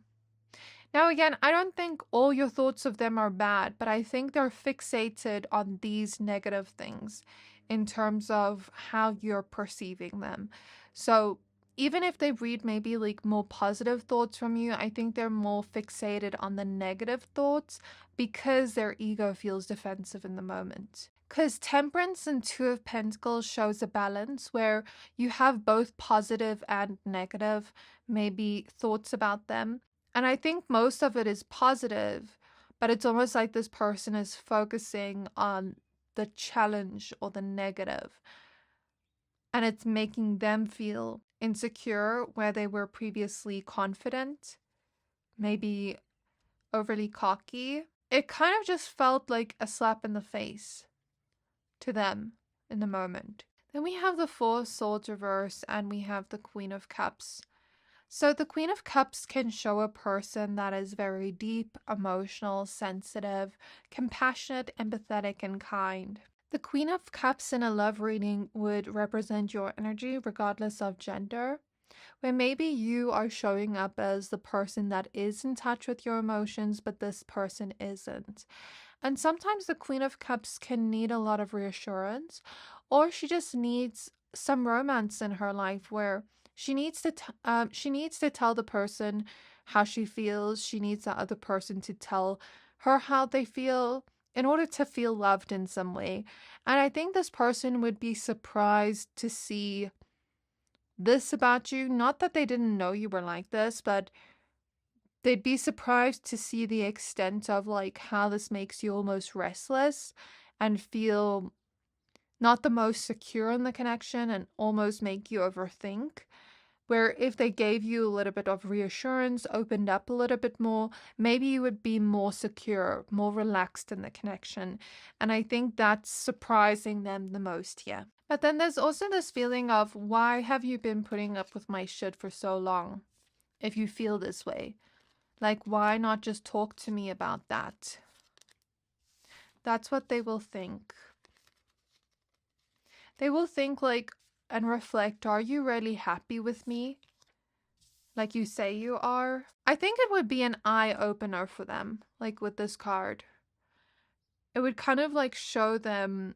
Now again, I don't think all your thoughts of them are bad, but I think they're fixated on these negative things in terms of how you're perceiving them. So even if they read maybe like more positive thoughts from you, I think they're more fixated on the negative thoughts because their ego feels defensive in the moment. Because Temperance and Two of Pentacles shows a balance where you have both positive and negative, maybe thoughts about them. And I think most of it is positive, but it's almost like this person is focusing on the challenge or the negative. And it's making them feel insecure where they were previously confident, maybe overly cocky. It kind of just felt like a slap in the face to them in the moment. Then we have the Four of Swords reverse and we have the Queen of Cups. So the Queen of Cups can show a person that is very deep, emotional, sensitive, compassionate, empathetic, and kind. The Queen of Cups in a love reading would represent your energy regardless of gender, where maybe you are showing up as the person that is in touch with your emotions, but this person isn't. And sometimes the Queen of Cups can need a lot of reassurance, or she just needs some romance in her life where she needs to tell the person how she feels. She needs the other person to tell her how they feel in order to feel loved in some way. And I think this person would be surprised to see this about you. Not that they didn't know you were like this, but they'd be surprised to see the extent of like how this makes you almost restless and feel not the most secure in the connection and almost make you overthink. Where if they gave you a little bit of reassurance, opened up a little bit more, maybe you would be more secure, more relaxed in the connection. And I think that's surprising them the most here. But then there's also this feeling of, why have you been putting up with my shit for so long? If you feel this way. Like, why not just talk to me about that? That's what they will think. They will think like and reflect, are you really happy with me? Like you say you are? I think it would be an eye opener for them, like with this card. It would kind of like show them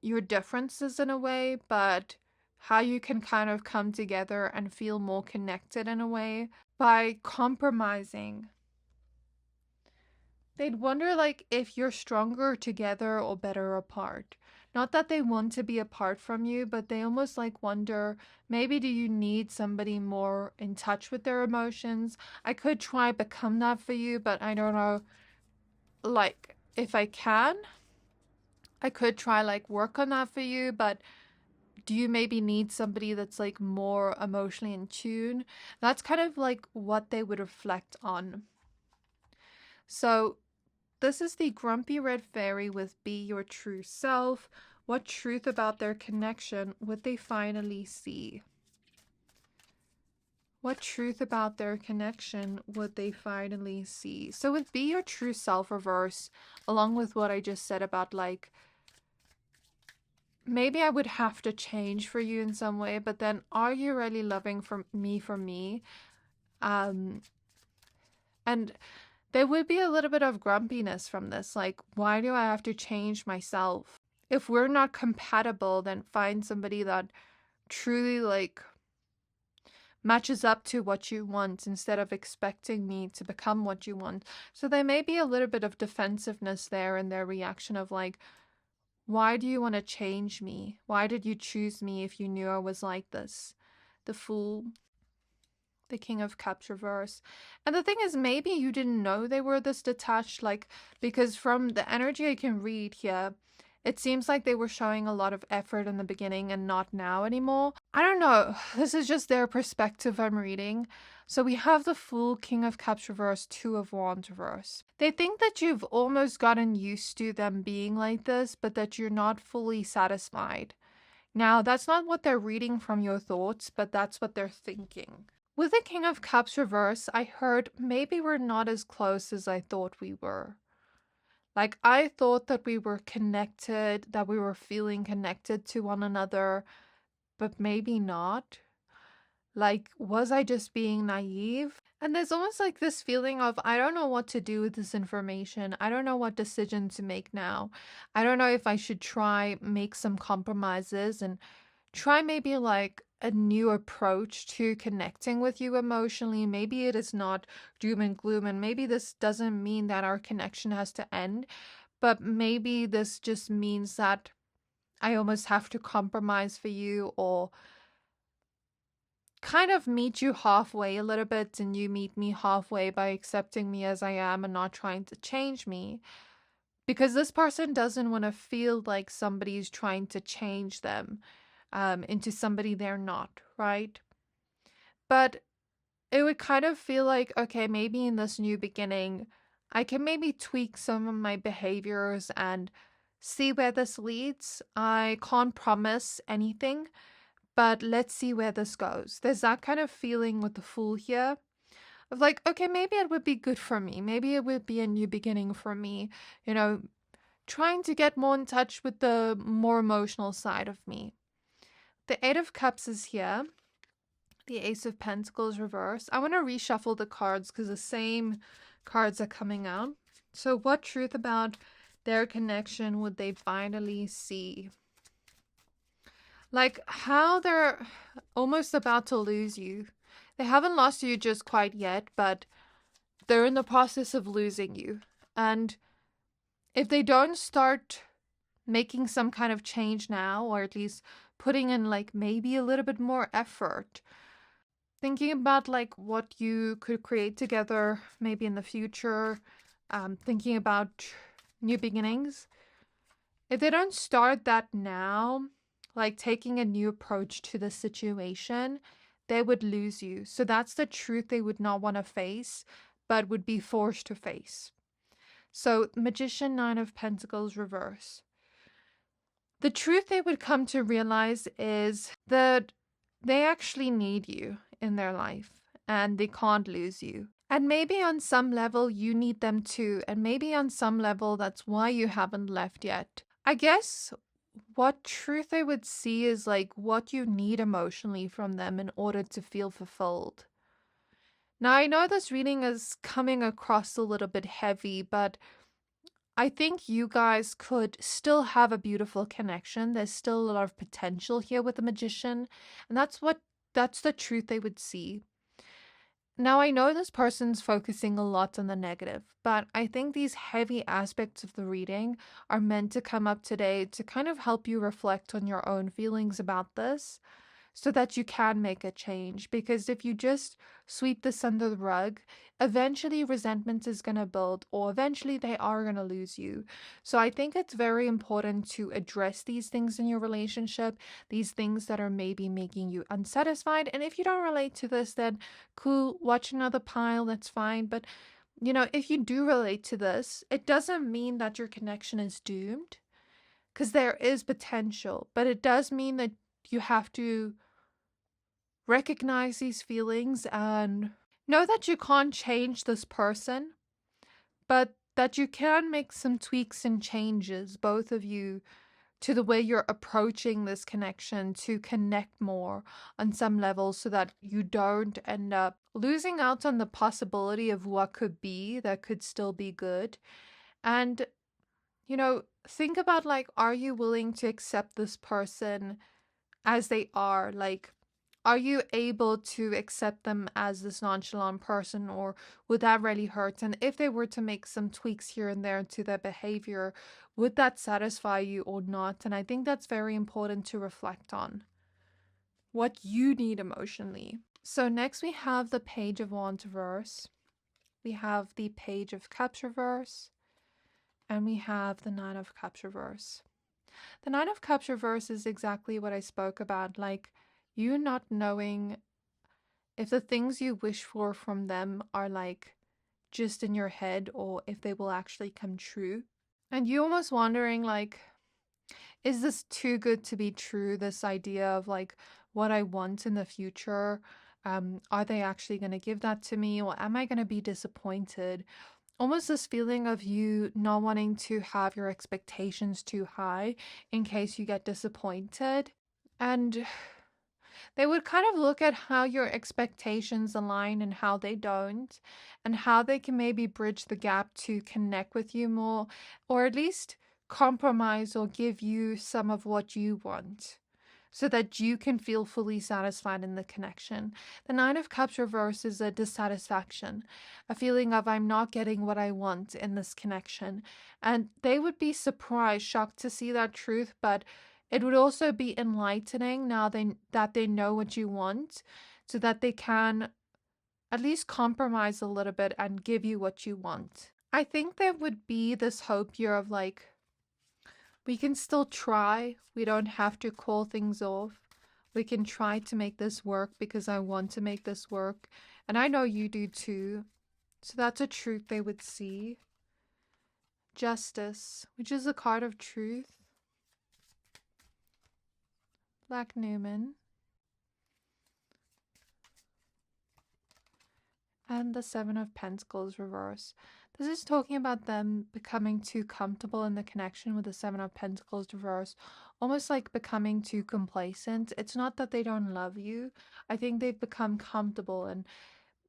your differences in a way, but how you can kind of come together and feel more connected in a way by compromising. They'd wonder like if you're stronger together or better apart. Not that they want to be apart from you, but they almost like wonder, maybe do you need somebody more in touch with their emotions? I could try become that for you, but I don't know like if I can. I could try like work on that for you, but do you maybe need somebody that's like more emotionally in tune? That's kind of like what they would reflect on. So this is the Grumpy Red Fairy with Be Your True Self. What truth about their connection would they finally see? What truth about their connection would they finally see? So with Be Your True Self reverse, along with what I just said about like, maybe I would have to change for you in some way, but then are you really loving for me? And there would be a little bit of grumpiness from this. Like, why do I have to change myself? If we're not compatible, then find somebody that truly like matches up to what you want instead of expecting me to become what you want. So there may be a little bit of defensiveness there in their reaction of like, why do you want to change me? Why did you choose me if you knew I was like this? The Fool. The King of Cups reverse. And the thing is, maybe you didn't know they were this detached, like, because from the energy I can read here, it seems like they were showing a lot of effort in the beginning and not now anymore. I don't know. This is just their perspective I'm reading. So we have the Fool, King of Cups reverse, Two of Wands reverse. They think that you've almost gotten used to them being like this, but that you're not fully satisfied. Now, that's not what they're reading from your thoughts, but that's what they're thinking. With the King of Cups reverse, I heard maybe we're not as close as I thought we were. Like, I thought that we were connected, that we were feeling connected to one another, but maybe not. Like, was I just being naive? And there's almost like this feeling of, I don't know what to do with this information. I don't know what decision to make now. I don't know if I should try make some compromises and try maybe like a new approach to connecting with you emotionally. Maybe it is not doom and gloom, and maybe this doesn't mean that our connection has to end, but maybe this just means that I almost have to compromise for you, or kind of meet you halfway a little bit and you meet me halfway by accepting me as I am and not trying to change me. Because this person doesn't want to feel like somebody's trying to change them into somebody they're not, right? But it would kind of feel like, okay, maybe in this new beginning, I can maybe tweak some of my behaviors and see where this leads. I can't promise anything, but let's see where this goes. There's that kind of feeling with the Fool here of like, okay, maybe it would be good for me. Maybe it would be a new beginning for me, you know, trying to get more in touch with the more emotional side of me. The Eight of Cups is here. The Ace of Pentacles reverse. I want to reshuffle the cards because the same cards are coming out. So what truth about their connection would they finally see? Like how they're almost about to lose you. They haven't lost you just quite yet, but they're in the process of losing you. And if they don't start making some kind of change now, or at least putting in like maybe a little bit more effort, thinking about like what you could create together maybe in the future, thinking about new beginnings. If they don't start that now, like taking a new approach to the situation, they would lose you. So that's the truth they would not want to face, but would be forced to face. So Magician, Nine of Pentacles reverse. The truth they would come to realize is that they actually need you in their life and they can't lose you. And maybe on some level you need them too. And maybe on some level that's why you haven't left yet. I guess what truth they would see is like what you need emotionally from them in order to feel fulfilled. Now I know this reading is coming across a little bit heavy, but I think you guys could still have a beautiful connection. There's still a lot of potential here with the Magician. And that's the truth they would see. Now, I know this person's focusing a lot on the negative, but I think these heavy aspects of the reading are meant to come up today to kind of help you reflect on your own feelings about this, so that you can make a change. Because if you just sweep this under the rug, eventually resentment is going to build, or eventually they are going to lose you. So I think it's very important to address these things in your relationship, these things that are maybe making you unsatisfied. And if you don't relate to this, then cool, watch another pile, that's fine. But you know, if you do relate to this, it doesn't mean that your connection is doomed, because there is potential, but it does mean that you have to recognize these feelings and know that you can't change this person, but that you can make some tweaks and changes, both of you, to the way you're approaching this connection to connect more on some level so that you don't end up losing out on the possibility of what could be that could still be good. And, you know, think about like, are you willing to accept this person as they are? Like, are you able to accept them as this nonchalant person, or would that really hurt? And if they were to make some tweaks here and there to their behavior, would that satisfy you or not? And I think that's very important to reflect on what you need emotionally. So next we have the Page of Wands reverse. We have the Page of Cups reverse. And we have the Nine of Cups reverse. The Nine of Cups reverse is exactly what I spoke about, like you not knowing if the things you wish for from them are like just in your head or if they will actually come true. And you almost wondering like, is this too good to be true? This idea of like what I want in the future. Are they actually going to give that to me, or am I going to be disappointed? Almost this feeling of you not wanting to have your expectations too high in case you get disappointed. And they would kind of look at how your expectations align and how they don't, and how they can maybe bridge the gap to connect with you more, or at least compromise or give you some of what you want, so that you can feel fully satisfied in the connection. The Nine of Cups reverse is a dissatisfaction, a feeling of I'm not getting what I want in this connection. And they would be surprised, shocked to see that truth, but it would also be enlightening now that they know what you want, so that they can at least compromise a little bit and give you what you want. I think there would be this hope here of like, we can still try. We don't have to call things off. We can try to make this work because I want to make this work. And I know you do too. So that's a truth they would see. Justice, which is a card of truth. Black Newman. And the Seven of Pentacles reverse. This is talking about them becoming too comfortable in the connection with the Seven of Pentacles reverse, almost like becoming too complacent. It's not that they don't love you. I think they've become comfortable, and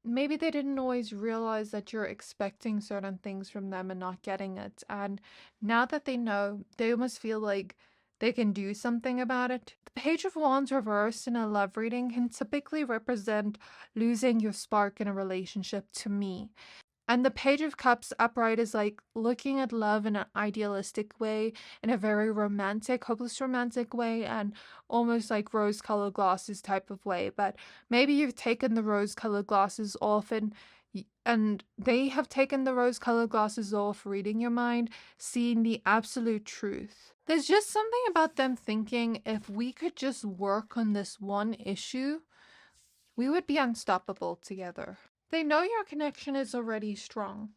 maybe they didn't always realize that you're expecting certain things from them and not getting it. And now that they know, they almost feel like they can do something about it. The Page of Wands reversed in a love reading can typically represent losing your spark in a relationship to me. And the Page of Cups upright is like looking at love in an idealistic way, in a very romantic, hopeless romantic way, and almost like rose-colored glasses type of way. But maybe you've taken the rose-colored glasses off, and they have taken the rose-colored glasses off, reading your mind, seeing the absolute truth. There's just something about them thinking, if we could just work on this one issue, we would be unstoppable together. They know your connection is already strong,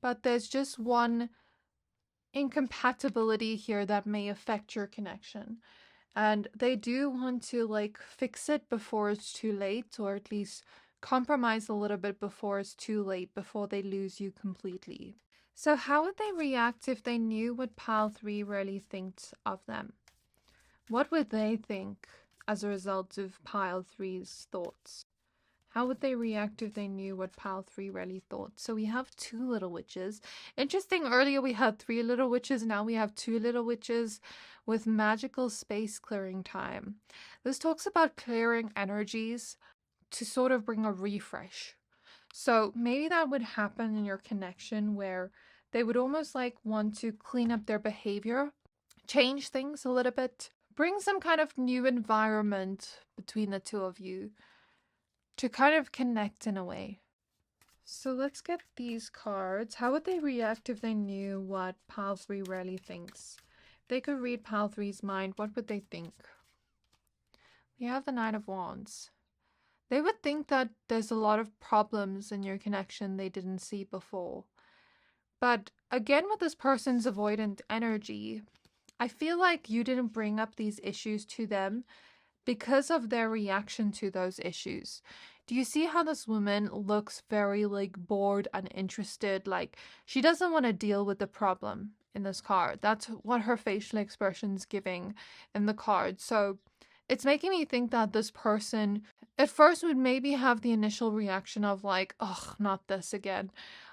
but there's just one incompatibility here that may affect your connection. And they do want to like fix it before it's too late, or at least compromise a little bit before it's too late, before they lose you completely. So how would they react if they knew what pile 3 really thinks of them? What would they think as a result of pile 3's thoughts? How would they react if they knew what pile 3 really thought? So we have 2 little witches. Interesting, earlier we had 3 little witches, now we have 2 little witches with magical space clearing time. This talks about clearing energies to sort of bring a refresh. So maybe that would happen in your connection, where they would almost like want to clean up their behavior, change things a little bit, bring some kind of new environment between the two of you, to kind of connect in a way. So let's get these cards. How would they react if they knew what pile 3 really thinks? If they could read pile 3's mind, what would they think? We have the Knight of Wands. They would think that there's a lot of problems in your connection they didn't see before. But again, with this person's avoidant energy, I feel like you didn't bring up these issues to them because of their reaction to those issues. Do you see how this woman looks very like bored, uninterested, like she doesn't want to deal with the problem in this card? That's what her facial expression's giving in the card. So it's making me think that this person at first would maybe have the initial reaction of like, oh, not this again.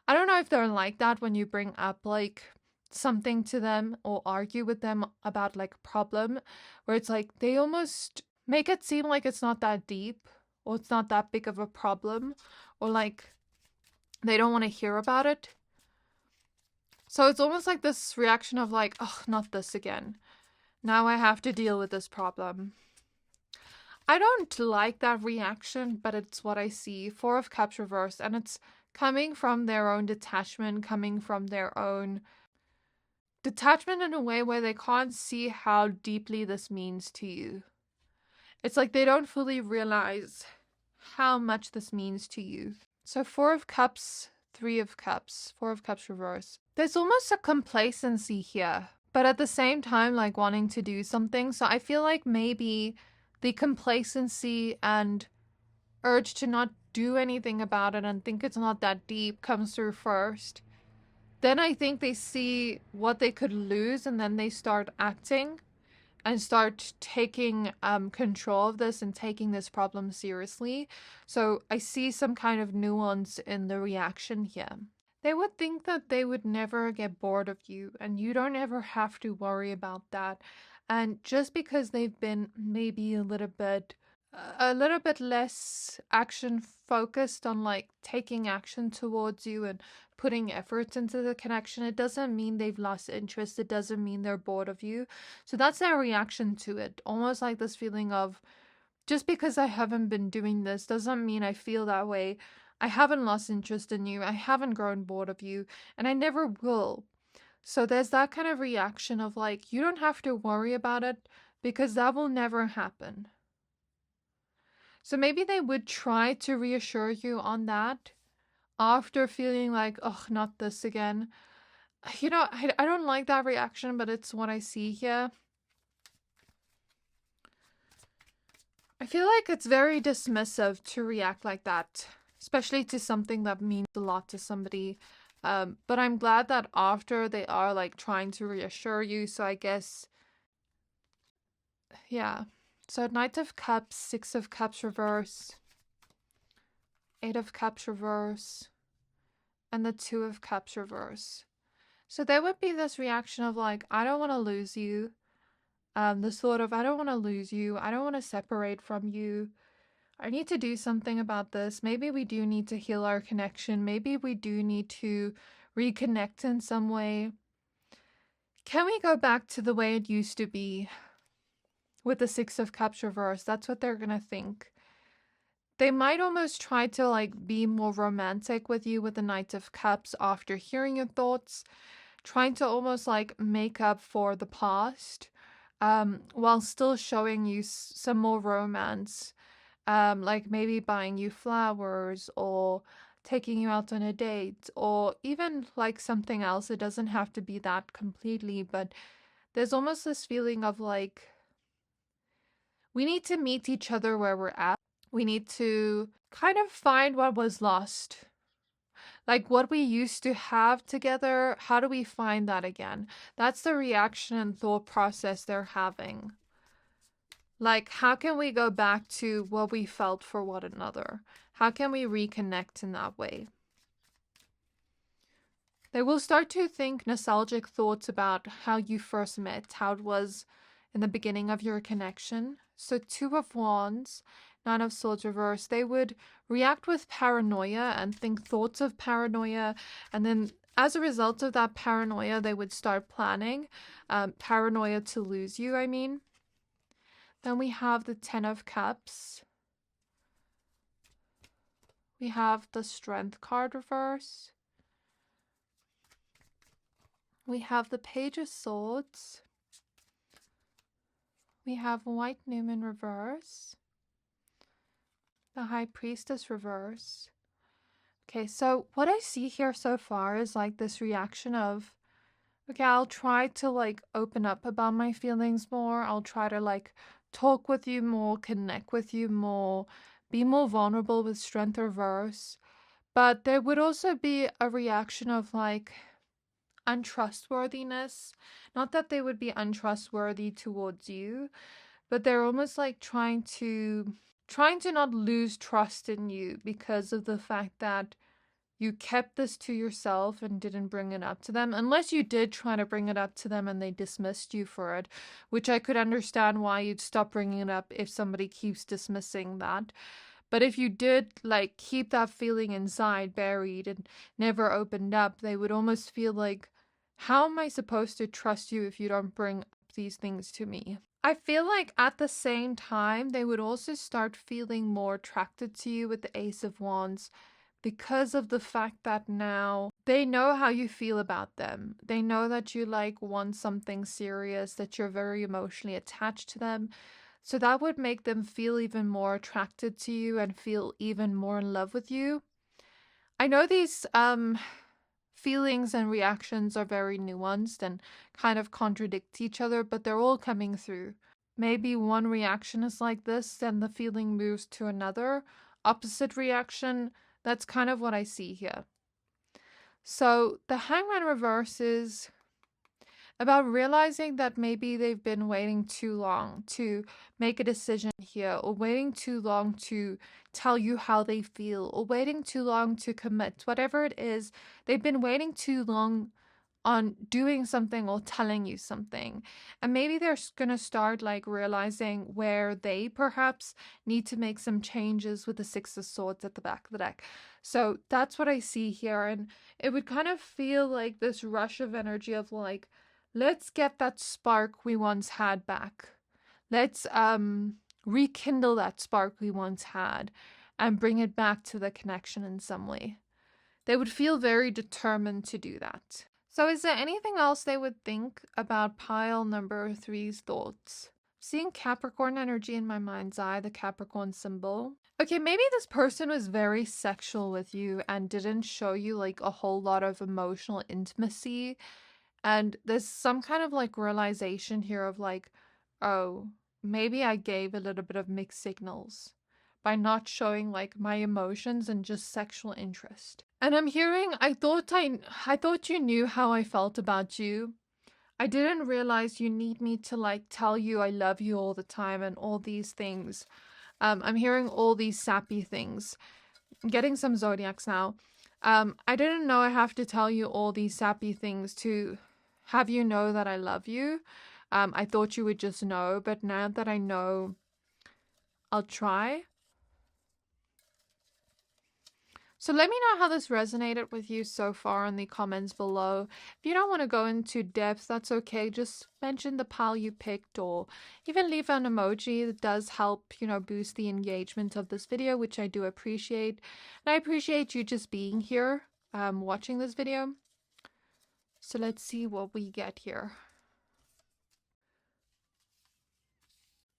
I don't know if they're like that when you bring up like something to them or argue with them about like a problem, where it's like they almost make it seem like it's not that deep, or it's not that big of a problem, or like they don't want to hear about it. So it's almost like this reaction of like, oh, not this again. Now I have to deal with this problem. I don't like that reaction, but it's what I see. 4 of Cups reversed, and it's coming from their own detachment, coming from their own detachment in a way where they can't see how deeply this means to you. It's like they don't fully realize how much this means to you. So 4 of Cups, 3 of Cups, 4 of Cups reverse. There's almost a complacency here, but at the same time like wanting to do something. So I feel like maybe the complacency and urge to not do anything about it and think it's not that deep comes through first. Then I think they see what they could lose, and then they start acting and start taking control of this and taking this problem seriously. So I see some kind of nuance in the reaction here. They would think that they would never get bored of you, and you don't ever have to worry about that. And just because they've been maybe a little bit less action focused on like taking action towards you and putting efforts into the connection, it doesn't mean they've lost interest. It doesn't mean they're bored of you. So that's their reaction to it. Almost like this feeling of, just because I haven't been doing this doesn't mean I feel that way. I haven't lost interest in you. I haven't grown bored of you, and I never will. So there's that kind of reaction of like, you don't have to worry about it because that will never happen. So maybe they would try to reassure you on that after feeling like, oh, not this again. You know, I don't like that reaction, but it's what I see here. I feel like it's very dismissive to react like that. especially to something that means a lot to somebody. But I'm glad that after they are like trying to reassure you. So I guess, yeah. So Knight of Cups, Six of Cups reverse, Eight of Cups reverse, and the Two of Cups reverse. So there would be this reaction of like, I don't want to lose you. The sort of, I don't want to lose you. I don't want to separate from you. I need to do something about this. Maybe we do need to heal our connection. Maybe we do need to reconnect in some way. Can we go back to the way it used to be with the Six of Cups reverse? That's what they're going to think. They might almost try to like be more romantic with you with the Knight of Cups after hearing your thoughts, trying to almost like make up for the past, while still showing you some more romance. Like maybe buying you flowers or taking you out on a date or even like something else. It doesn't have to be that completely, but there's almost this feeling of like, we need to meet each other where we're at. We need to kind of find what was lost. Like what we used to have together, how do we find that again? That's the reaction and thought process they're having. Like, how can we go back to what we felt for one another? How can we reconnect in that way? They will start to think nostalgic thoughts about how you first met, how it was in the beginning of your connection. So Two of Wands, Nine of Swords reverse, they would react with paranoia and think thoughts of paranoia. And then as a result of that paranoia, they would start planning paranoia to lose you, I mean. Then we have the Ten of Cups. We have the Strength card reverse. We have the Page of Swords. We have White Newman reverse. The High Priestess reverse. Okay, so what I see here so far is like this reaction of, okay, I'll try to like open up about my feelings more. I'll try to like talk with you more, connect with you more, be more vulnerable with Strength reverse. But there would also be a reaction of like untrustworthiness. Not that they would be untrustworthy towards you, but they're almost like trying to not lose trust in you because of the fact that you kept this to yourself and didn't bring it up to them, unless you did try to bring it up to them and they dismissed you for it, which I could understand why you'd stop bringing it up if somebody keeps dismissing that. But if you did like keep that feeling inside, buried, and never opened up, they would almost feel like, how am I supposed to trust you if you don't bring up these things to me? I feel like at the same time, they would also start feeling more attracted to you with the Ace of Wands because of the fact that now they know how you feel about them. They know that you like want something serious, that you're very emotionally attached to them. So that would make them feel even more attracted to you and feel even more in love with you. I know these feelings and reactions are very nuanced and kind of contradict each other, but they're all coming through. Maybe one reaction is like this, then the feeling moves to another opposite reaction. That's kind of what I see here. So the Hangman reverse is about realizing that maybe they've been waiting too long to make a decision here, or waiting too long to tell you how they feel, or waiting too long to commit. Whatever it is, they've been waiting too long on doing something or telling you something. And maybe they're going to start like realizing where they perhaps need to make some changes with the Six of Swords at the back of the deck. So that's what I see here. And it would kind of feel like this rush of energy of like, let's get that spark we once had back. Let's rekindle that spark we once had and bring it back to the connection in some way. They would feel very determined to do that. So is there anything else they would think about pile number 3's thoughts? Seeing Capricorn energy in my mind's eye, the Capricorn symbol. Okay, maybe this person was very sexual with you and didn't show you like a whole lot of emotional intimacy. And there's some kind of like realization here of like, oh, maybe I gave a little bit of mixed signals by not showing like my emotions and just sexual interest. And I'm hearing, I thought you knew how I felt about you. I didn't realize you need me to like tell you I love you all the time and all these things. I'm hearing all these sappy things. I'm getting some zodiacs now. I didn't know I have to tell you all these sappy things to have you know that I love you. I thought you would just know, but now that I know, I'll try. So let me know how this resonated with you so far in the comments below. If you don't want to go into depth, that's okay. Just mention the pile you picked or even leave an emoji. That does help, you know, boost the engagement of this video, which I do appreciate. And I appreciate you just being here, watching this video. So let's see what we get here.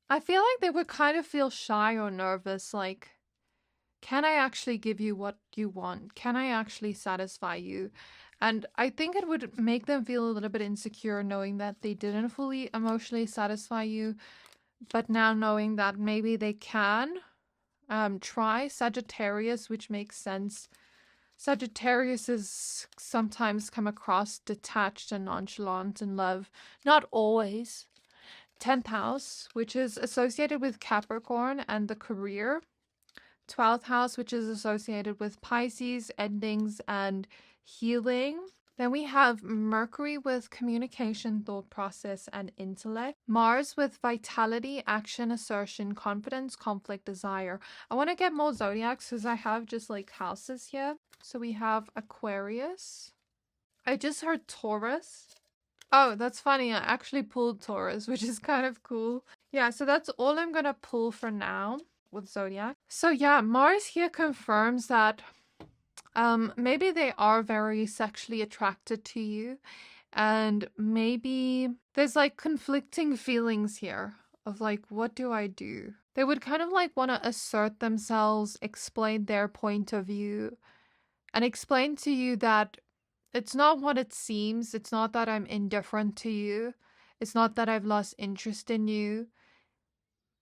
I feel like they would kind of feel shy or nervous, like, can I actually give you what you want? Can I actually satisfy you? And I think it would make them feel a little bit insecure knowing that they didn't fully emotionally satisfy you, but now knowing that maybe they can try Sagittarius, which makes sense. Sagittarius is sometimes come across detached and nonchalant in love. Not always. 10th house, which is associated with Capricorn and the career. 12th house, which is associated with Pisces, endings, and healing. Then we have Mercury with communication, thought process, and intellect. Mars with vitality, action, assertion, confidence, conflict, desire. I want to get more zodiacs because I have just like houses here. So we have Aquarius. I just heard Taurus. Oh, that's funny. I actually pulled Taurus, which is kind of cool. Yeah, so that's all I'm going to pull for now with zodiac. So yeah, Mars here confirms that maybe they are very sexually attracted to you, and maybe there's like conflicting feelings here of like, what do I do? They would kind of like want to assert themselves, explain their point of view, and explain to you that it's not what it seems. It's not that I'm indifferent to you. It's not that I've lost interest in you.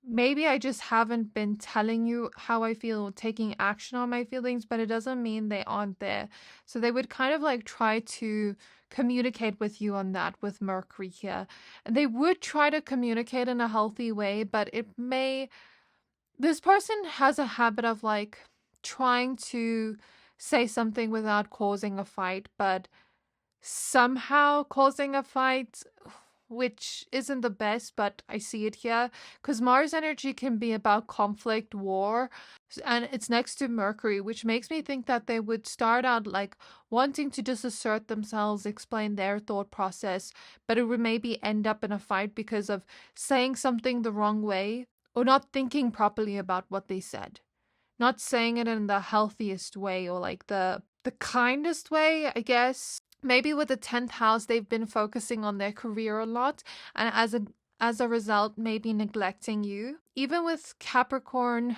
Maybe I just haven't been telling you how I feel, taking action on my feelings, but it doesn't mean they aren't there. So they would kind of like try to communicate with you on that with Mercury here. And they would try to communicate in a healthy way, but this person has a habit of like trying to say something without causing a fight, but somehow causing a fight, which isn't the best, but I see it here because Mars energy can be about conflict, war, and it's next to Mercury, which makes me think that they would start out like wanting to just assert themselves, explain their thought process, but it would maybe end up in a fight because of saying something the wrong way or not thinking properly about what they said. Not saying it in the healthiest way or like the kindest way, I guess. Maybe with the 10th house, they've been focusing on their career a lot, and as a result, maybe neglecting you. Even with Capricorn,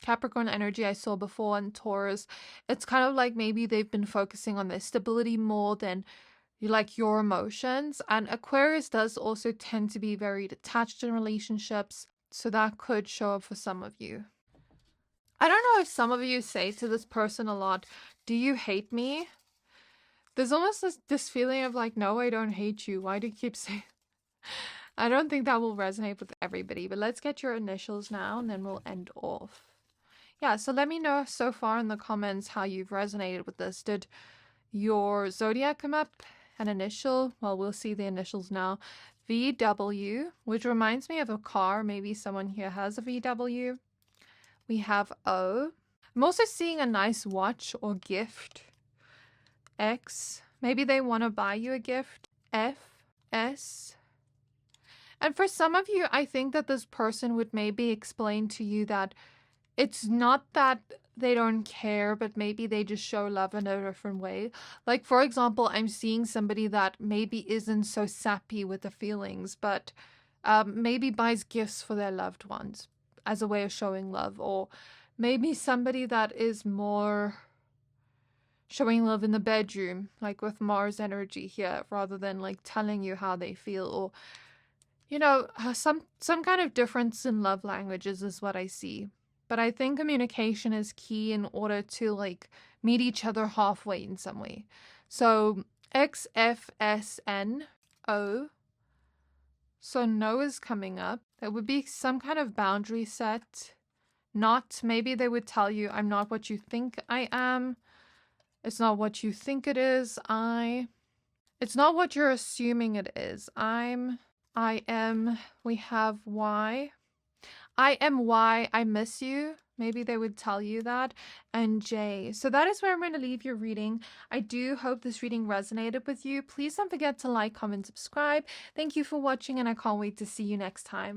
Capricorn energy I saw before and Taurus, it's kind of like maybe they've been focusing on their stability more than like your emotions. And Aquarius does also tend to be very detached in relationships, so that could show up for some of you. I don't know if some of you say to this person a lot, do you hate me? There's almost this feeling of like, no, I don't hate you. Why do you keep saying? I don't think that will resonate with everybody, but let's get your initials now and then we'll end off. Yeah, so let me know so far in the comments how you've resonated with this. Did your zodiac come up? An initial? Well, we'll see the initials now. VW, which reminds me of a car. Maybe someone here has a VW. We have O. I'm also seeing a nice watch or gift. X. Maybe they want to buy you a gift. F. S. And for some of you, I think that this person would maybe explain to you that it's not that they don't care, but maybe they just show love in a different way. Like, for example, I'm seeing somebody that maybe isn't so sappy with the feelings, but maybe buys gifts for their loved ones as a way of showing love. Or maybe somebody that is more showing love in the bedroom, like with Mars energy here, rather than like telling you how they feel. Or, you know, some kind of difference in love languages is what I see. But I think communication is key in order to like meet each other halfway in some way. So XFSNO. So no is coming up. There would be some kind of boundary set. Not, maybe they would tell you, I'm not what you think I am. It's not what you think it is. It's not what you're assuming it is. I am, we have Y. I am Y, I miss you. Maybe they would tell you that. And J. So that is where I'm going to leave your reading. I do hope this reading resonated with you. Please don't forget to like, comment, subscribe. Thank you for watching, and I can't wait to see you next time.